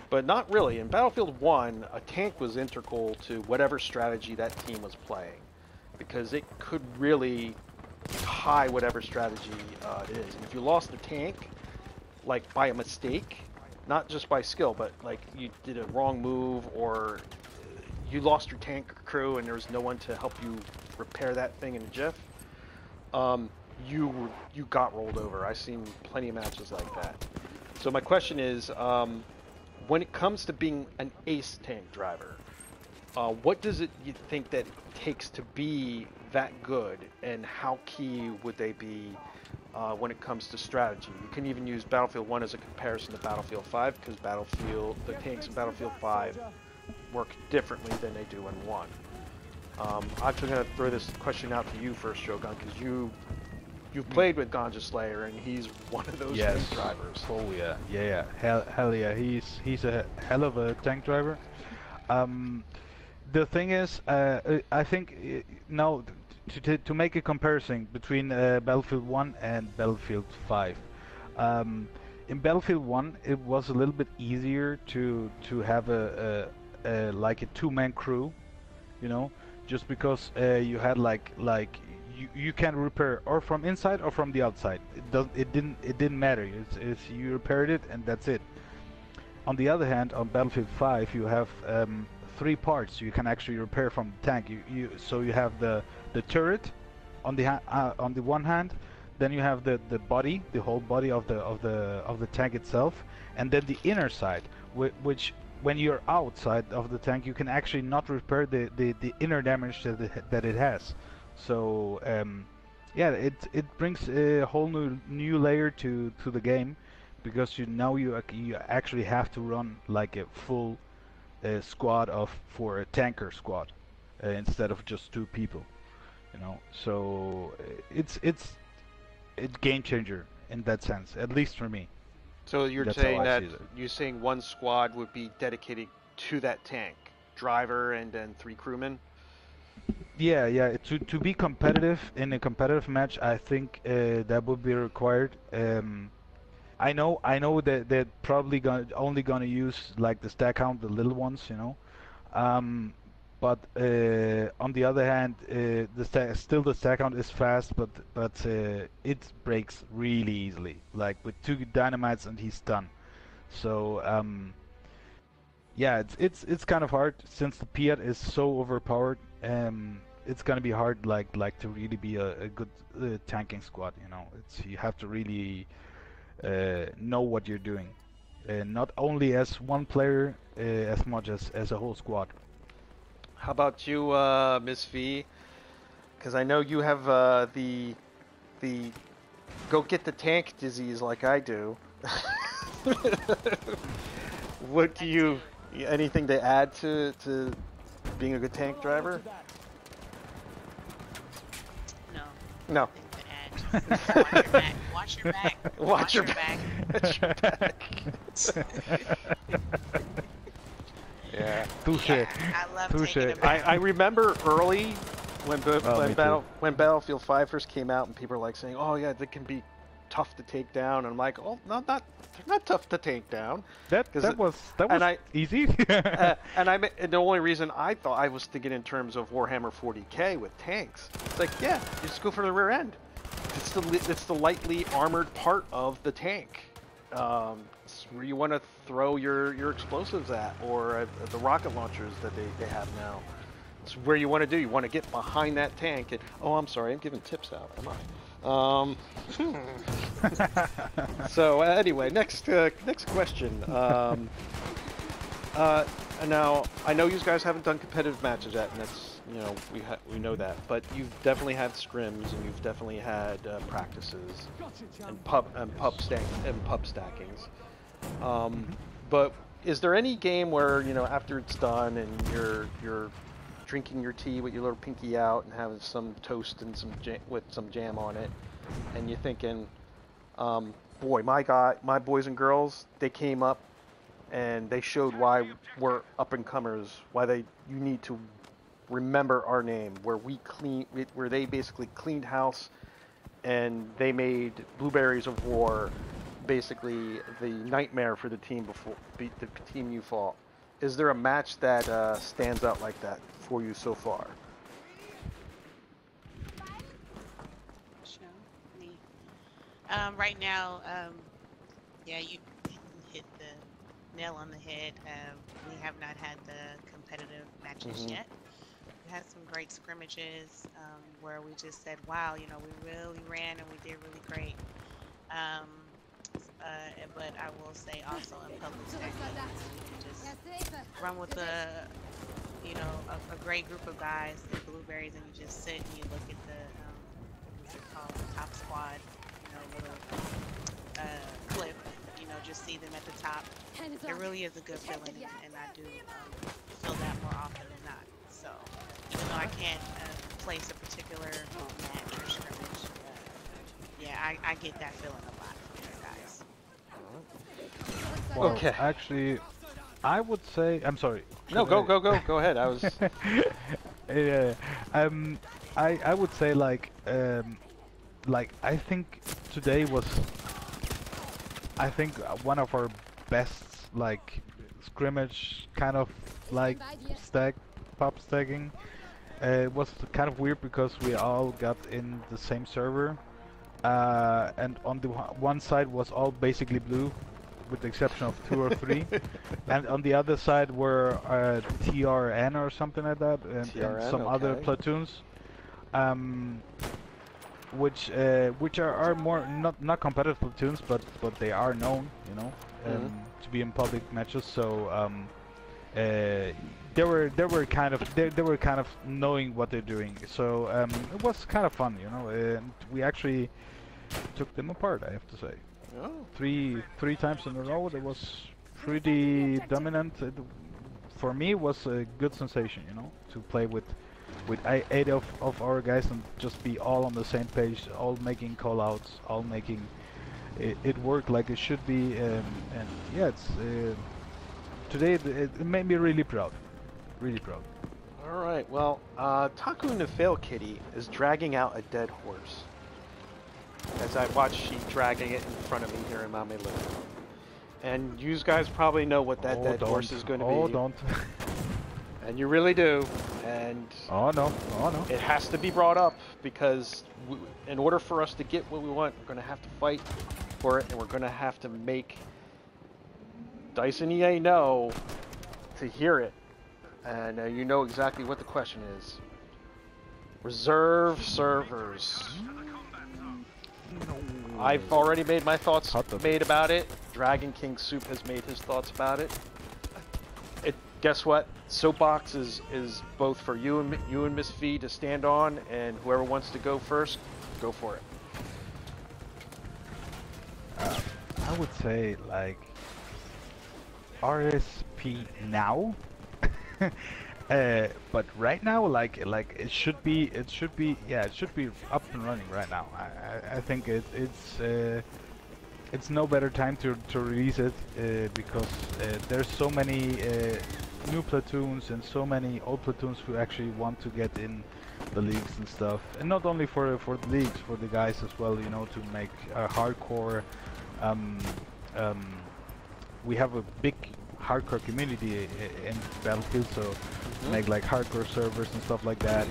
But not really. In Battlefield 1, a tank was integral to whatever strategy that team was playing, because it could really tie whatever strategy it is. And if you lost a tank, like by a mistake, not just by skill, but like you did a wrong move, or you lost your tank crew and there was no one to help you repair that thing in a jiff, you got rolled over. I've seen plenty of matches like that. So my question is, when it comes to being an ace tank driver, what does it you think that it takes to be that good, and how key would they be when it comes to strategy? You can even use Battlefield 1 as a comparison to Battlefield 5, because the tanks in Battlefield 5 work differently than they do in 1. I'm actually going to throw this question out to you first, Shogun, because you've played with Ganja Slayer, and he's one of those tank drivers. Oh yeah, hell yeah, he's a hell of a tank driver. The thing is, I think now to make a comparison between Battlefield 1 and Battlefield 5. In Battlefield 1, it was a little bit easier to have like a two-man crew, you know, just because you had like you can repair or from inside or from the outside. It didn't matter. It's you repaired it and that's it. On the other hand, on Battlefield 5, you have 3 parts you can actually repair from the tank. So you have the turret on the one hand, then you have the body, the whole body of the tank itself, and then the inner side, which when you're outside of the tank, you can actually not repair the inner damage that it has. So yeah, it brings a whole new layer to the game, because you actually have to run like a full squad for a tanker squad instead of just 2 people, you know. So it's game changer in that sense, at least for me. So you're saying one squad would be dedicated to that tank driver and then 3 crewmen? Yeah. To be competitive in a competitive match, I think that would be required. I know that they're probably only gonna use like the stack count, the little ones, you know. But on the other hand, the stack count is fast, but it breaks really easily. Like with 2 dynamites and he's done. So yeah, it's kind of hard since the Piat is so overpowered. It's gonna be hard like to really be a good tanking squad. You know, you have to really know what you're doing, not only as one player, as much as a whole squad. How about you, Miss V? Because I know you have the go get the tank disease like I do. What do you? Anything to add to being a good tank driver? No. Watch your back. Watch your back. Watch your back. Yeah. Touche. Yeah, I love taking it back. I remember early when Battlefield 5 first came out, and people were like saying, "Oh yeah, they can be tough to take down." And I'm like, "Oh, no, they're not tough to take down." That was easy. And the only reason I thought I was thinking in terms of Warhammer 40K with tanks. It's like, yeah, you just go for the rear end. It's the lightly armored part of the tank. It's where you want to throw your explosives at, or the rocket launchers that they have now. It's where you want to do. You want to get behind that tank. And, oh, I'm sorry, I'm giving tips out, am I? So anyway, next question. Now I know you guys haven't done competitive matches yet, and you know, we know that. But you've definitely had scrims, and you've definitely had practices and pub stackings. But is there any game where, you know, after it's done and you're drinking your tea with your little pinky out and having some toast and with some jam on it, and you're thinking, boy, my boys and girls, they came up and they showed why we're up and comers, why you need to remember our name, where they basically cleaned house and they made Blueberries of War basically the nightmare for the team the team you fought. Is there a match that stands out like that for you so far? Sure. Me. Right now, yeah, you hit the nail on the head. We have not had the competitive matches yet. We had some great scrimmages where we just said, wow, you know, we really ran and we did really great. But I will say also in public stacking, just run with a great group of guys, the Blueberries, and you just sit and you look at the what's it called, top squad, you know, little clip, you know, just see them at the top. It really is a good feeling, and I do feel that more often than not. So even though I can't place a particular match or scrimmage, yeah, I get that feeling a lot from you guys. Well, okay. Actually, I would say I'm sorry. No, go ahead. I was. Yeah. I would say like I think today was one of our best like scrimmage kind of like pop stacking. It was kind of weird because we all got in the same server, and on the one side was all basically blue, with the exception of 2 or 3, and on the other side were TRN or something like that, and some other platoons, which are more not competitive platoons, but they are known, you know, to be in public matches. So they were kind of knowing what they're doing. So it was kind of fun, you know, and we actually took them apart, I have to say. Oh. Three times in a row. That was pretty dominant. For me, it was a good sensation, you know, to play with 8 of our guys and just be all on the same page, all making call-outs, all making it work like it should be. And yeah, it's today it made me really proud, really proud. All right. Well, Taku the Fail Kitty is dragging out a dead horse. As I watch, she's dragging it in front of me here in my living room. And you guys probably know what that dead horse is going to be. Oh, don't. And you really do. And oh no. It has to be brought up because in order for us to get what we want, we're going to have to fight for it, and we're going to have to make Dice and EA know to hear it. And you know exactly what the question is. Reserve servers. I've already made my thoughts about it. Dragon King Soup has made his thoughts about it. Guess what? Soapbox is both for you and Miss V to stand on, and whoever wants to go first, go for it. I would say like RSP now. But right now, like it should be up and running right now. I think it's no better time to release it because there's so many new platoons and so many old platoons who actually want to get in the leagues and stuff, and not only for the leagues, for the guys as well, you know, to make hardcore. We have a big hardcore community in Battlefield, so make like hardcore servers and stuff like that.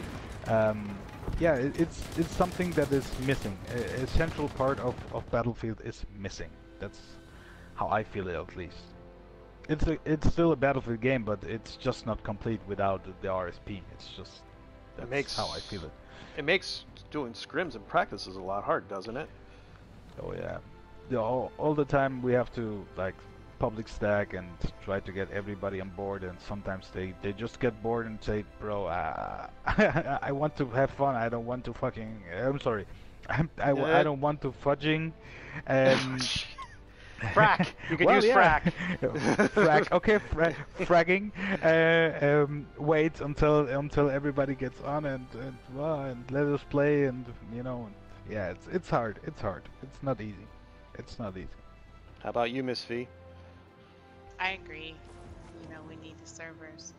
Yeah, it's something that is missing. A central part of Battlefield is missing. That's how I feel it, at least. It's still a Battlefield game, but it's just not complete without the RSP. It's just that's how I feel it. It makes doing scrims and practices a lot hard, doesn't it? Oh yeah. All the time we have to like public stack and try to get everybody on board, and sometimes they just get bored and say, bro, I want to have fun, I don't want to fucking, I'm sorry, I don't want to fudging. Frack. You could well, use yeah. frack. Frack. Okay, fragging. Wait until everybody gets on and let us play, and you know, yeah, it's hard. It's hard. It's not easy. It's not easy. How about you, Miss V? I agree. You know, we need the servers.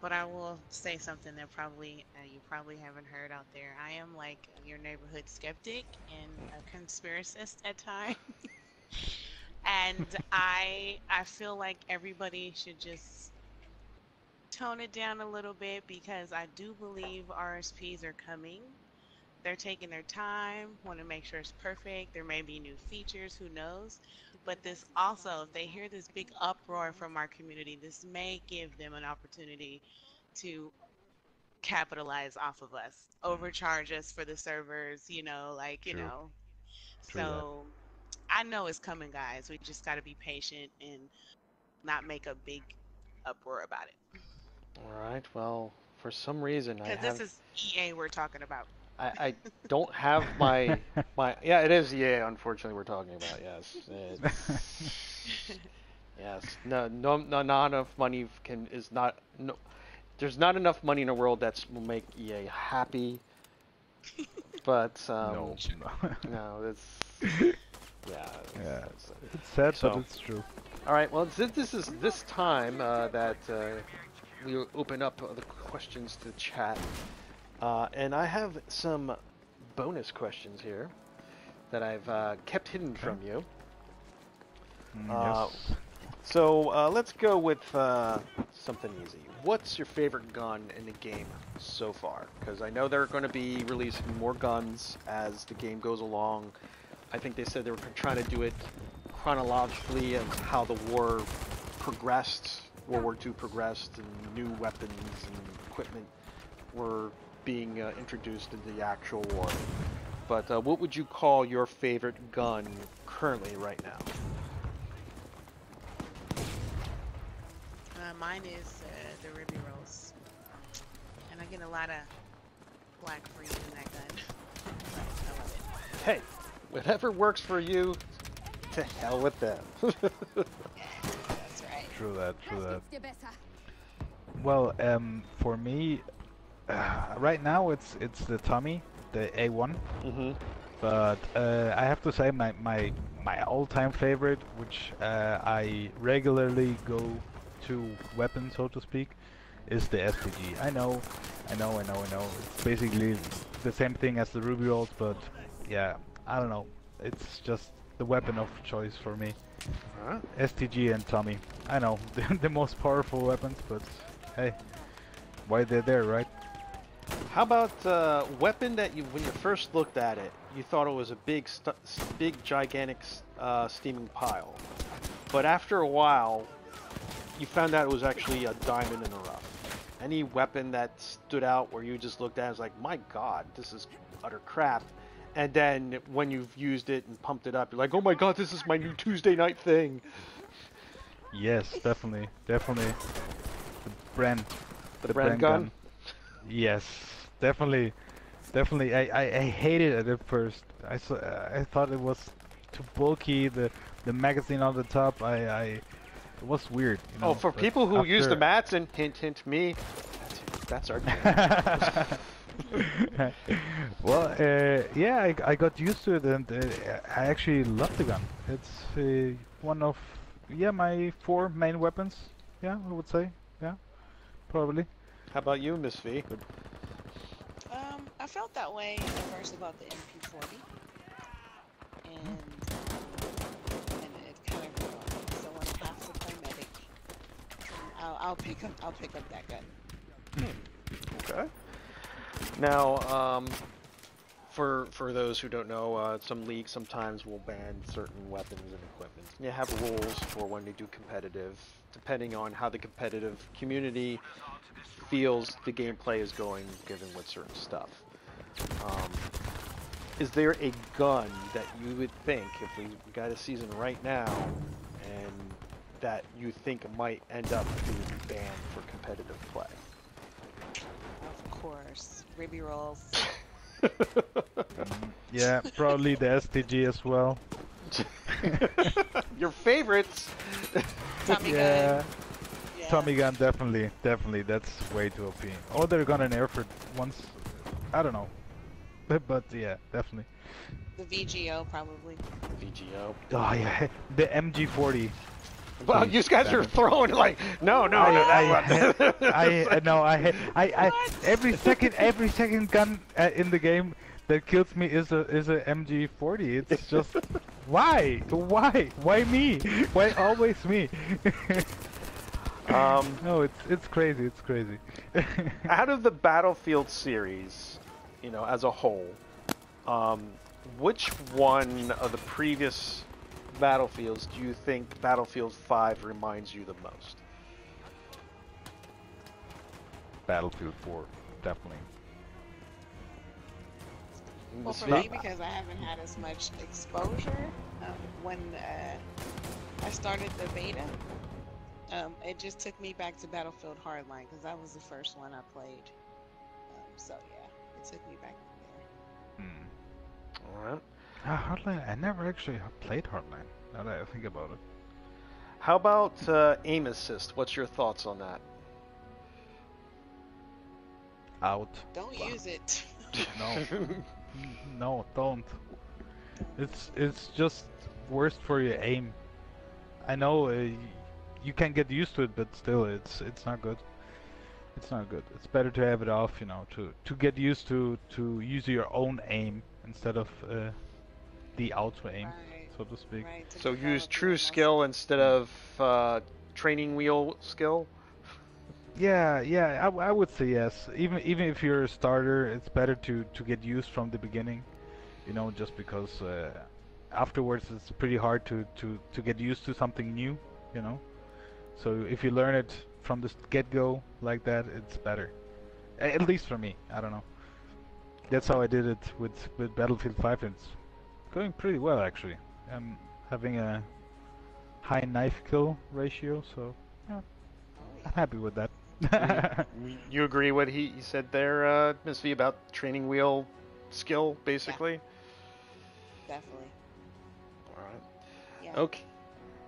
But I will say something that probably you probably haven't heard out there. I am like your neighborhood skeptic and a conspiracist at times. And I feel like everybody should just tone it down a little bit, because I do believe RSPs are coming. They're taking their time, want to make sure it's perfect. There may be new features, who knows? But this also, if they hear this big uproar from our community, this may give them an opportunity to capitalize off of us, overcharge us for the servers, you know, like, you True. know. True that. So I know it's coming, guys. We just got to be patient and not make a big uproar about it. All right. Well, for some reason Because this is EA we're talking about. I don't have my yeah, it is EA. Unfortunately, we're talking about, yes. Yes. No, not enough money there's not enough money in the world that will make EA happy. But no. no, it's yeah. It's sad, So- but it's true. All right. Well, this is this time that we open up the questions to chat, and I have some bonus questions here that I've kept hidden from you. Yes. So let's go with something easy. What's your favorite gun in the game so far? Because I know they're going to be releasing more guns as the game goes along. I think they said they were trying to do it chronologically of how the war progressed, World War II progressed, and new weapons and equipment were being introduced into the actual war. But what would you call your favorite gun currently right now? Mine is the Ruby Rose. And I get a lot of flack for using that gun. But I love it. Hey, whatever works for you, to hell with them. That's right. True that. Well, for me, right now it's the Tommy, the A1. Mm-hmm. But I have to say my all-time favorite, which I regularly go to weapon, so to speak, is the SPG. I know. It's basically the same thing as the Ruby Rolls, but yeah, I don't know. It's just the weapon of choice for me. Huh? STG and Tommy. I know, they're the most powerful weapons, but hey, why they're there, right? How about weapon that you, when you first looked at it, you thought it was a big, gigantic steaming pile, but after a while, you found out it was actually a diamond in the rough? Any weapon that stood out where you just looked at it and was like, my god, this is utter crap, and then when you've used it and pumped it up, you're like, oh my god, this is my new Tuesday night thing? Yes, definitely. The Bren. The Bren gun? Yes, definitely. I hated it at first. I thought it was too bulky. The magazine on the top. It was weird. You know, Oh, for people who use the mats, and hint, hint, me. That's our Well, yeah, I got used to it, and I actually love the gun. It's one of my 4 main weapons. Yeah, I would say. Yeah, probably. How about you, Miss V? I felt that way at first about the MP40, and it kind of grew on me. So when I have to play medic, I'll pick up that gun. Okay. Now, for those who don't know, some leagues sometimes will ban certain weapons and equipment. You have rules for when they do competitive, depending on how the competitive community feels the gameplay is going, given with certain stuff. Is there a gun that you would think, if we got a season right now, and that you think might end up being banned for competitive play? Of course, ribby rolls. Yeah, probably the STG as well. Your favorites. Tommy Yeah. gun. Yeah. Tommy gun, definitely, that's way too OP. Or they're gonna nerf it once. I don't know. But yeah, definitely. The VGO probably. VGO. Oh yeah, the MG40. Well, Please, you guys are damn it. throwing like, no, that one. Every second gun in the game that kills me is a MG40. It's just why me? Why always me? No, it's crazy. Out of the Battlefield series, you know, as a whole, which one of the previous Battlefields do you think Battlefield 5 reminds you the most? Battlefield 4, definitely. Well, for me, because I haven't had as much exposure, when I started the beta, it just took me back to Battlefield Hardline, because that was the first one I played. So yeah, it took me back there. Alright. Hardline, I never actually played Hardline, now that I think about it. How about aim assist? What's your thoughts on that? Out. Don't use it. No. No, don't. It's just worst for your aim. I know you can get used to it, but still, it's not good. It's not good. It's better to have it off, you know, to get used to use your own aim instead of the auto aim, Right. so to speak. Right, to So develop use your true muscle. skill instead of training wheel skill? Yeah, I would say yes. Even if you're a starter, it's better to get used from the beginning, you know, just because afterwards it's pretty hard to get used to something new, you know. So if you learn it from the get-go like that, it's better. At least for me, I don't know. That's how I did it with Battlefield 5, and it's going pretty well actually. I'm having a high knife kill ratio, so yeah, I'm happy with that. You agree what he said there, Ms. V, about training wheel skill, basically? Definitely. Alright. Yeah. Okay.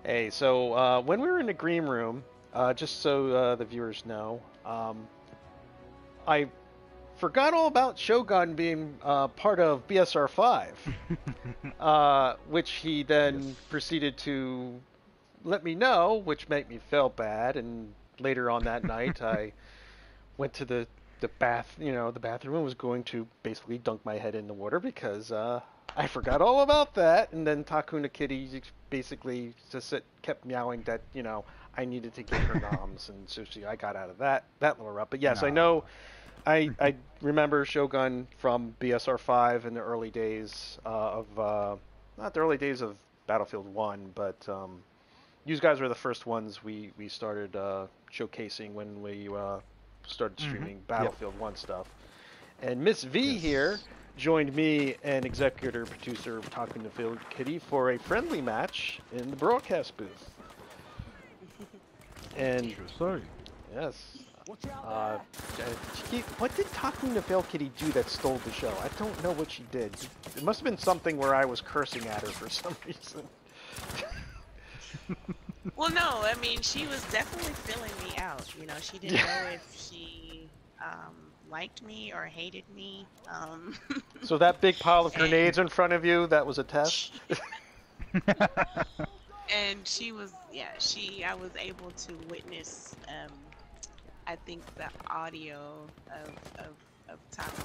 Hey, so when we were in the green room, just so the viewers know, I forgot all about Shogun being part of BSR 5, which he then proceeded to let me know, which made me feel bad. And later on that night, I went to the bathroom and was going to basically dunk my head in the water because I forgot all about that. And then Takuna Kitty basically just kept meowing that, you know, I needed to get her noms, and so I got out of that little rut. But yes, I know, I remember Shogun from BSR 5 in the early days of not the early days of Battlefield 1, but you guys were the first ones we started showcasing when we started streaming Battlefield 1 stuff. And Miss V here joined me and executive producer Talking to Phil Kitty for a friendly match in the broadcast booth. And Sorry. yes, what did Talking to Phil Kitty do that stole the show? I don't know what she did. It must have been something where I was cursing at her for some reason. Well, no, I mean, she was definitely filling me out. You know, she didn't know if she liked me or hated me. So that big pile of grenades in front of you, that was a test? And she was, I was able to witness, I think the audio of Taco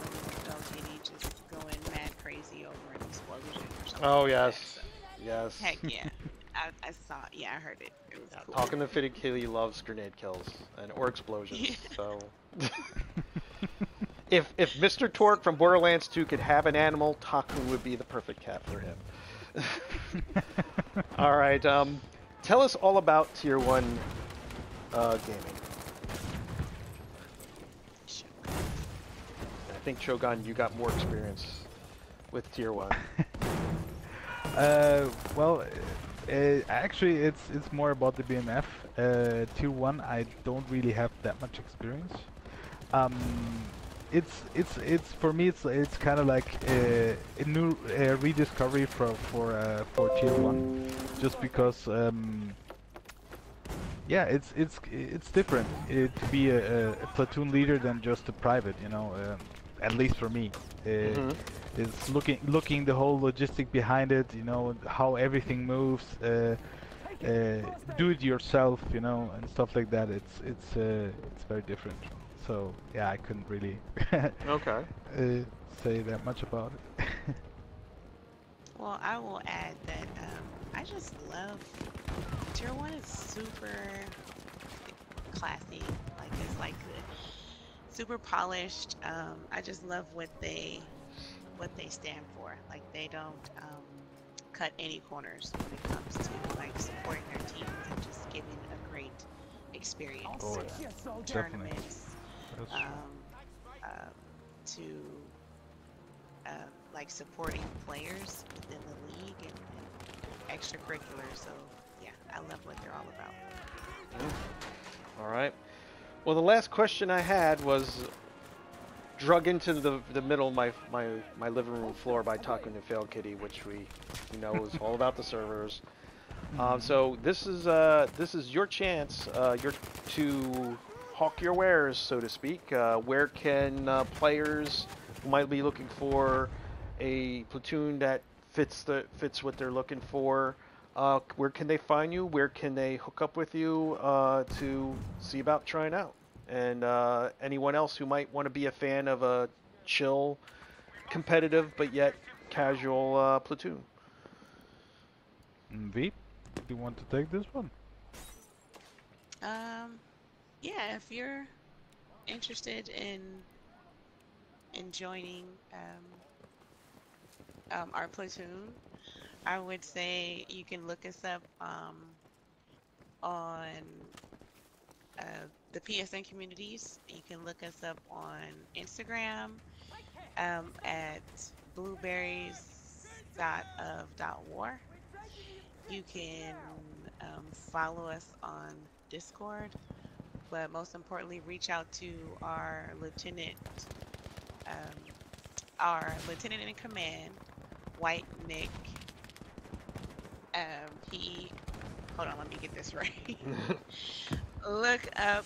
Kitty just going mad crazy over an explosion or something. Oh, like yes. that, so. Yes. Heck yeah. I saw, I heard it. It was cool. Talking to Fitted Kitty loves grenade kills or explosions. Yeah. So, if Mr. Torque from Borderlands 2 could have an animal, Taku would be the perfect cat for him. All right. Tell us all about Tier 1 gaming. I think Shogun, you got more experience with Tier 1. Well, Actually, it's more about the BMF. Tier 1, I don't really have that much experience. Um, it's for me it's kind of like a new rediscovery for Tier 1, just because yeah, it's different to be a platoon leader than just a private, you know. At least for me, it's looking the whole logistic behind it, you know, how everything moves. Do it yourself, you know, and stuff like that. It's very different. So yeah, I couldn't really Okay. say that much about it. Well, I will add that I just love Tier 1 is super classy. Like it's like super polished. I just love what they stand for. Like they don't cut any corners when it comes to like supporting their teams and just giving a great experience. Oh, yeah. Tournaments, Definitely. to like supporting players within the league and extracurricular. So yeah, I love what they're all about. All right. Well, the last question I had was drug into the middle of my living room floor by talking to Fail Kitty, which we know is all about the servers. So this is your chance to hawk your wares, so to speak. Where can players who might be looking for a platoon that fits what they're looking for, where can they find you? Where can they hook up with you to see about trying out? And anyone else who might want to be a fan of a chill, competitive but yet casual platoon. V, do you want to take this one? Yeah, if you're interested in joining our platoon, I would say you can look us up on the PSN communities. You can look us up on Instagram at blueberries.of.war. You can follow us on Discord, but most importantly, reach out to our lieutenant in command, White Nick. Hold on, let me get this right. Look up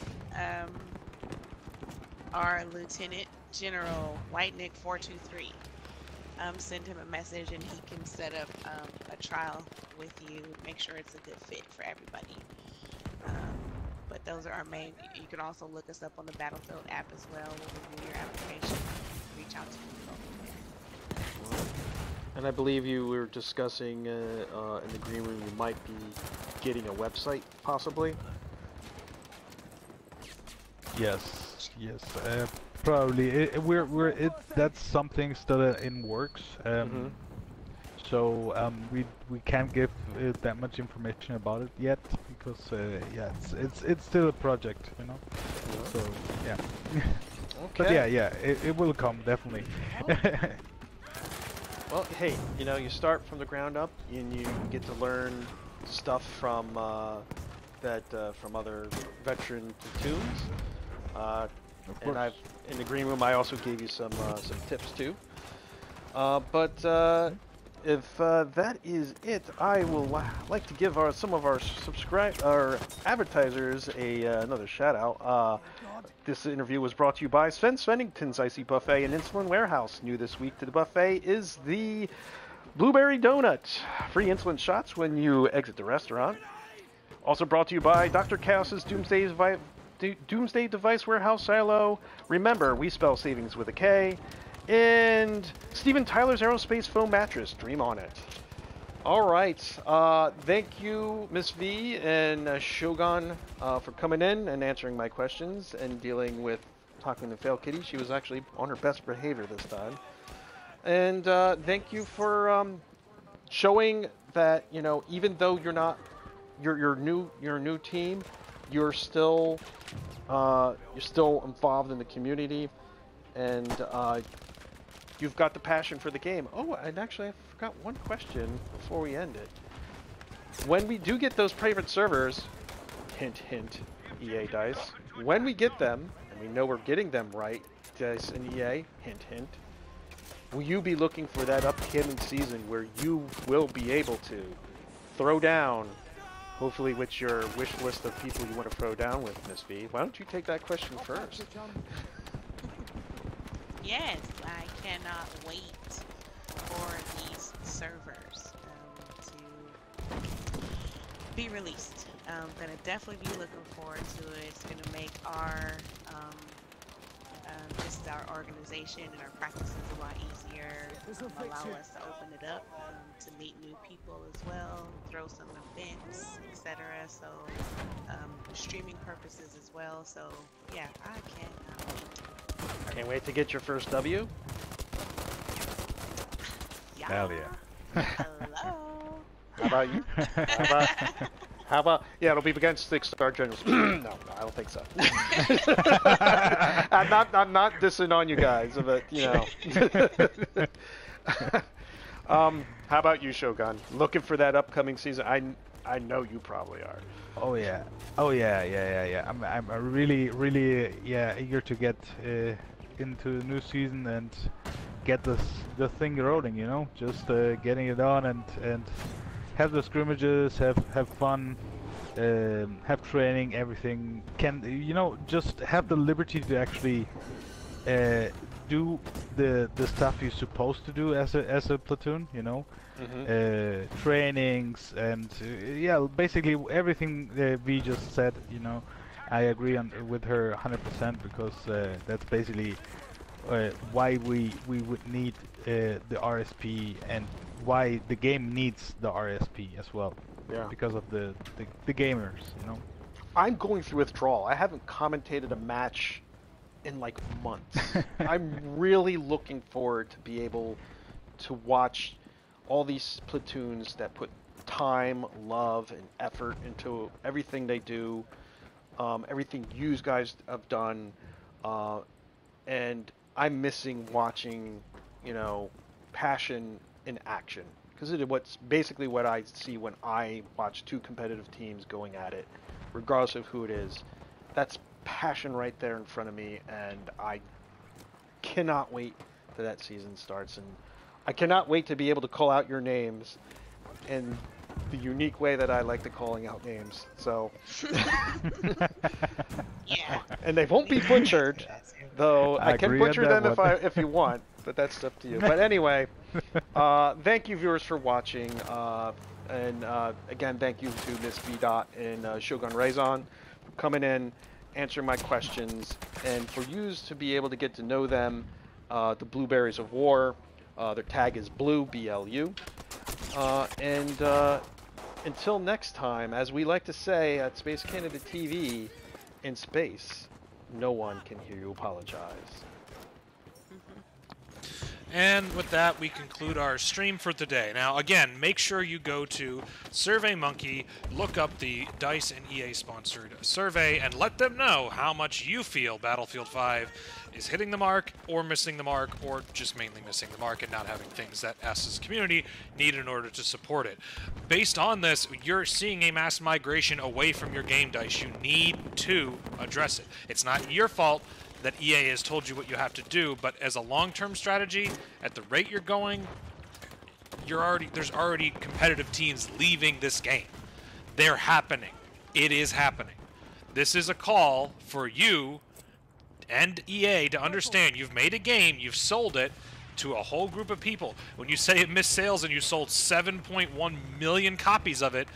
our Lieutenant General White Nick 423. Send him a message and he can set up a trial with you. Make sure it's a good fit for everybody. But those are our main. You can also look us up on the Battlefield app as well. We'll review your application. Reach out to people. And I believe you were discussing in the green room you might be getting a website, possibly. Yes, probably. That's something still in works. So we can't give that much information about it yet because yeah, it's still a project, you know. So yeah. But yeah, it will come definitely. Well, hey, you know, you start from the ground up and you get to learn stuff from from other veteran platoons. And in the green room, I also gave you some tips too. If that is it, I will like to give some of our advertisers another shout out. This interview was brought to you by Sven Svennington's Icy Buffet and Insulin Warehouse. New this week to the buffet is the Blueberry Donut. Free insulin shots when you exit the restaurant. Also brought to you by Dr. Chaos's Doomsday Device Warehouse Silo. Remember, we spell savings with a K. And Steven Tyler's Aerospace Foam Mattress. Dream on it. All right. Thank you, Miss V and Shogun, for coming in and answering my questions and dealing with talking to Fail Kitty. She was actually on her best behavior this time. And thank you for showing that, you know, even though you're a new team, you're still involved in the community, and you've got the passion for the game. Oh, and actually, I forgot one question before we end it. when we do get those private servers, hint, hint, EA DICE, when we get them, and we know we're getting them right, DICE and EA, hint, hint, will you be looking for that upcoming season where you will be able to throw down, hopefully with your wish list of people you want to throw down with, Miss V? Why don't you take that question first? Yes, I cannot wait for these servers to be released. I'm gonna definitely be looking forward to it. It's gonna make our just our organization and our practices a lot easier. Allow us to open it up to meet new people as well, throw some events, etc. So streaming purposes as well. So yeah, I cannot wait. Can't wait to get your first W. Yeah. Hell yeah. Hello. How about you? How about, yeah, it'll be against 6-star generals. No, I don't think so. I'm not dissing on you guys, but, you know. How about you, Shogun? Looking for that upcoming season? I know you probably are. Oh yeah. Oh yeah. I'm really eager to get into the new season and get the thing rolling. You know, just getting it on and have the scrimmages, have fun, have training, everything. Just have the liberty to actually do the stuff you're supposed to do as a platoon. You know, trainings and yeah, basically everything V just said. You know, I agree with her 100% because that's basically why we would need the RSP and why the game needs the RSP as well. Yeah. Because of the gamers, you know. I'm going through withdrawal. I haven't commentated a match in like months. I'm really looking forward to be able to watch all these platoons that put time, love, and effort into everything they do, everything you guys have done, and I'm missing watching, you know, passion in action, because it is what's basically what I see when I watch two competitive teams going at it, regardless of who it is. That's passion right there in front of me, and I cannot wait till that season starts, and I cannot wait to be able to call out your names in the unique way that I like to calling out names. So Yeah. and they won't be butchered, though I can butcher them if you want, but that's up to you. But anyway, thank you viewers for watching, and again thank you to Miss V Dot and Shogun Raizon for coming in, answering my questions, and for you to be able to get to know them, the Blueberries of War. Their tag is Blue, BLU. And until next time, as we like to say at Space Canada TV, in space, no one can hear you apologize. And with that, we conclude our stream for today. Now, again, make sure you go to SurveyMonkey, look up the DICE and EA-sponsored survey, and let them know how much you feel Battlefield 5 is hitting the mark, or missing the mark, or just mainly missing the mark and not having things that us as a community need in order to support it. Based on this, you're seeing a mass migration away from your game, DICE. You need to address it. It's not your fault that EA has told you what you have to do, but as a long-term strategy, at the rate you're going, there's already competitive teams leaving this game. They're happening. It is happening. This is a call for you and EA to understand you've made a game, you've sold it to a whole group of people. When you say it missed sales and you sold 7.1 million copies of it,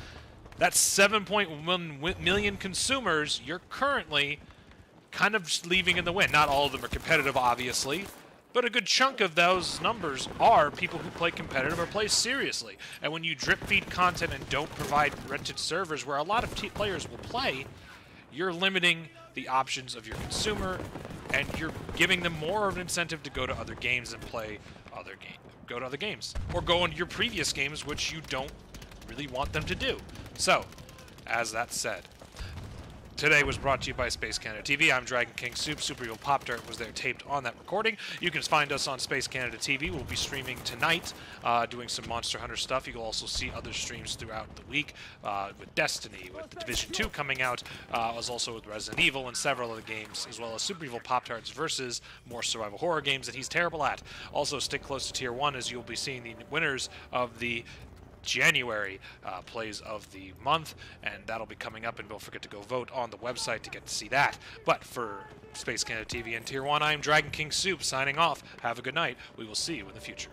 that's 7.1 million consumers you're currently kind of just leaving in the wind. Not all of them are competitive, obviously, but a good chunk of those numbers are people who play competitive or play seriously. And when you drip feed content and don't provide rented servers where a lot of players will play, you're limiting the options of your consumer, and you're giving them more of an incentive to go to other games and play other games. Go to other games, or go into your previous games, which you don't really want them to do. So, as that said, today was brought to you by Space Canada TV. I'm Dragon King Soup. Super Evil Pop Tart was there taped on that recording. You can find us on Space Canada TV. We'll be streaming tonight, doing some Monster Hunter stuff. You will also see other streams throughout the week with Destiny, with the Division 2 coming out, as also with Resident Evil and several other games, as well as Super Evil Pop Tarts versus more survival horror games that he's terrible at. Also, stick close to Tier 1 as you'll be seeing the winners of the January plays of the month, and that'll be coming up, and don't forget to go vote on the website to get to see that. But for Space Canada TV and Tier 1, I'm Dragon King Soup signing off. Have a good night. We will see you in the future.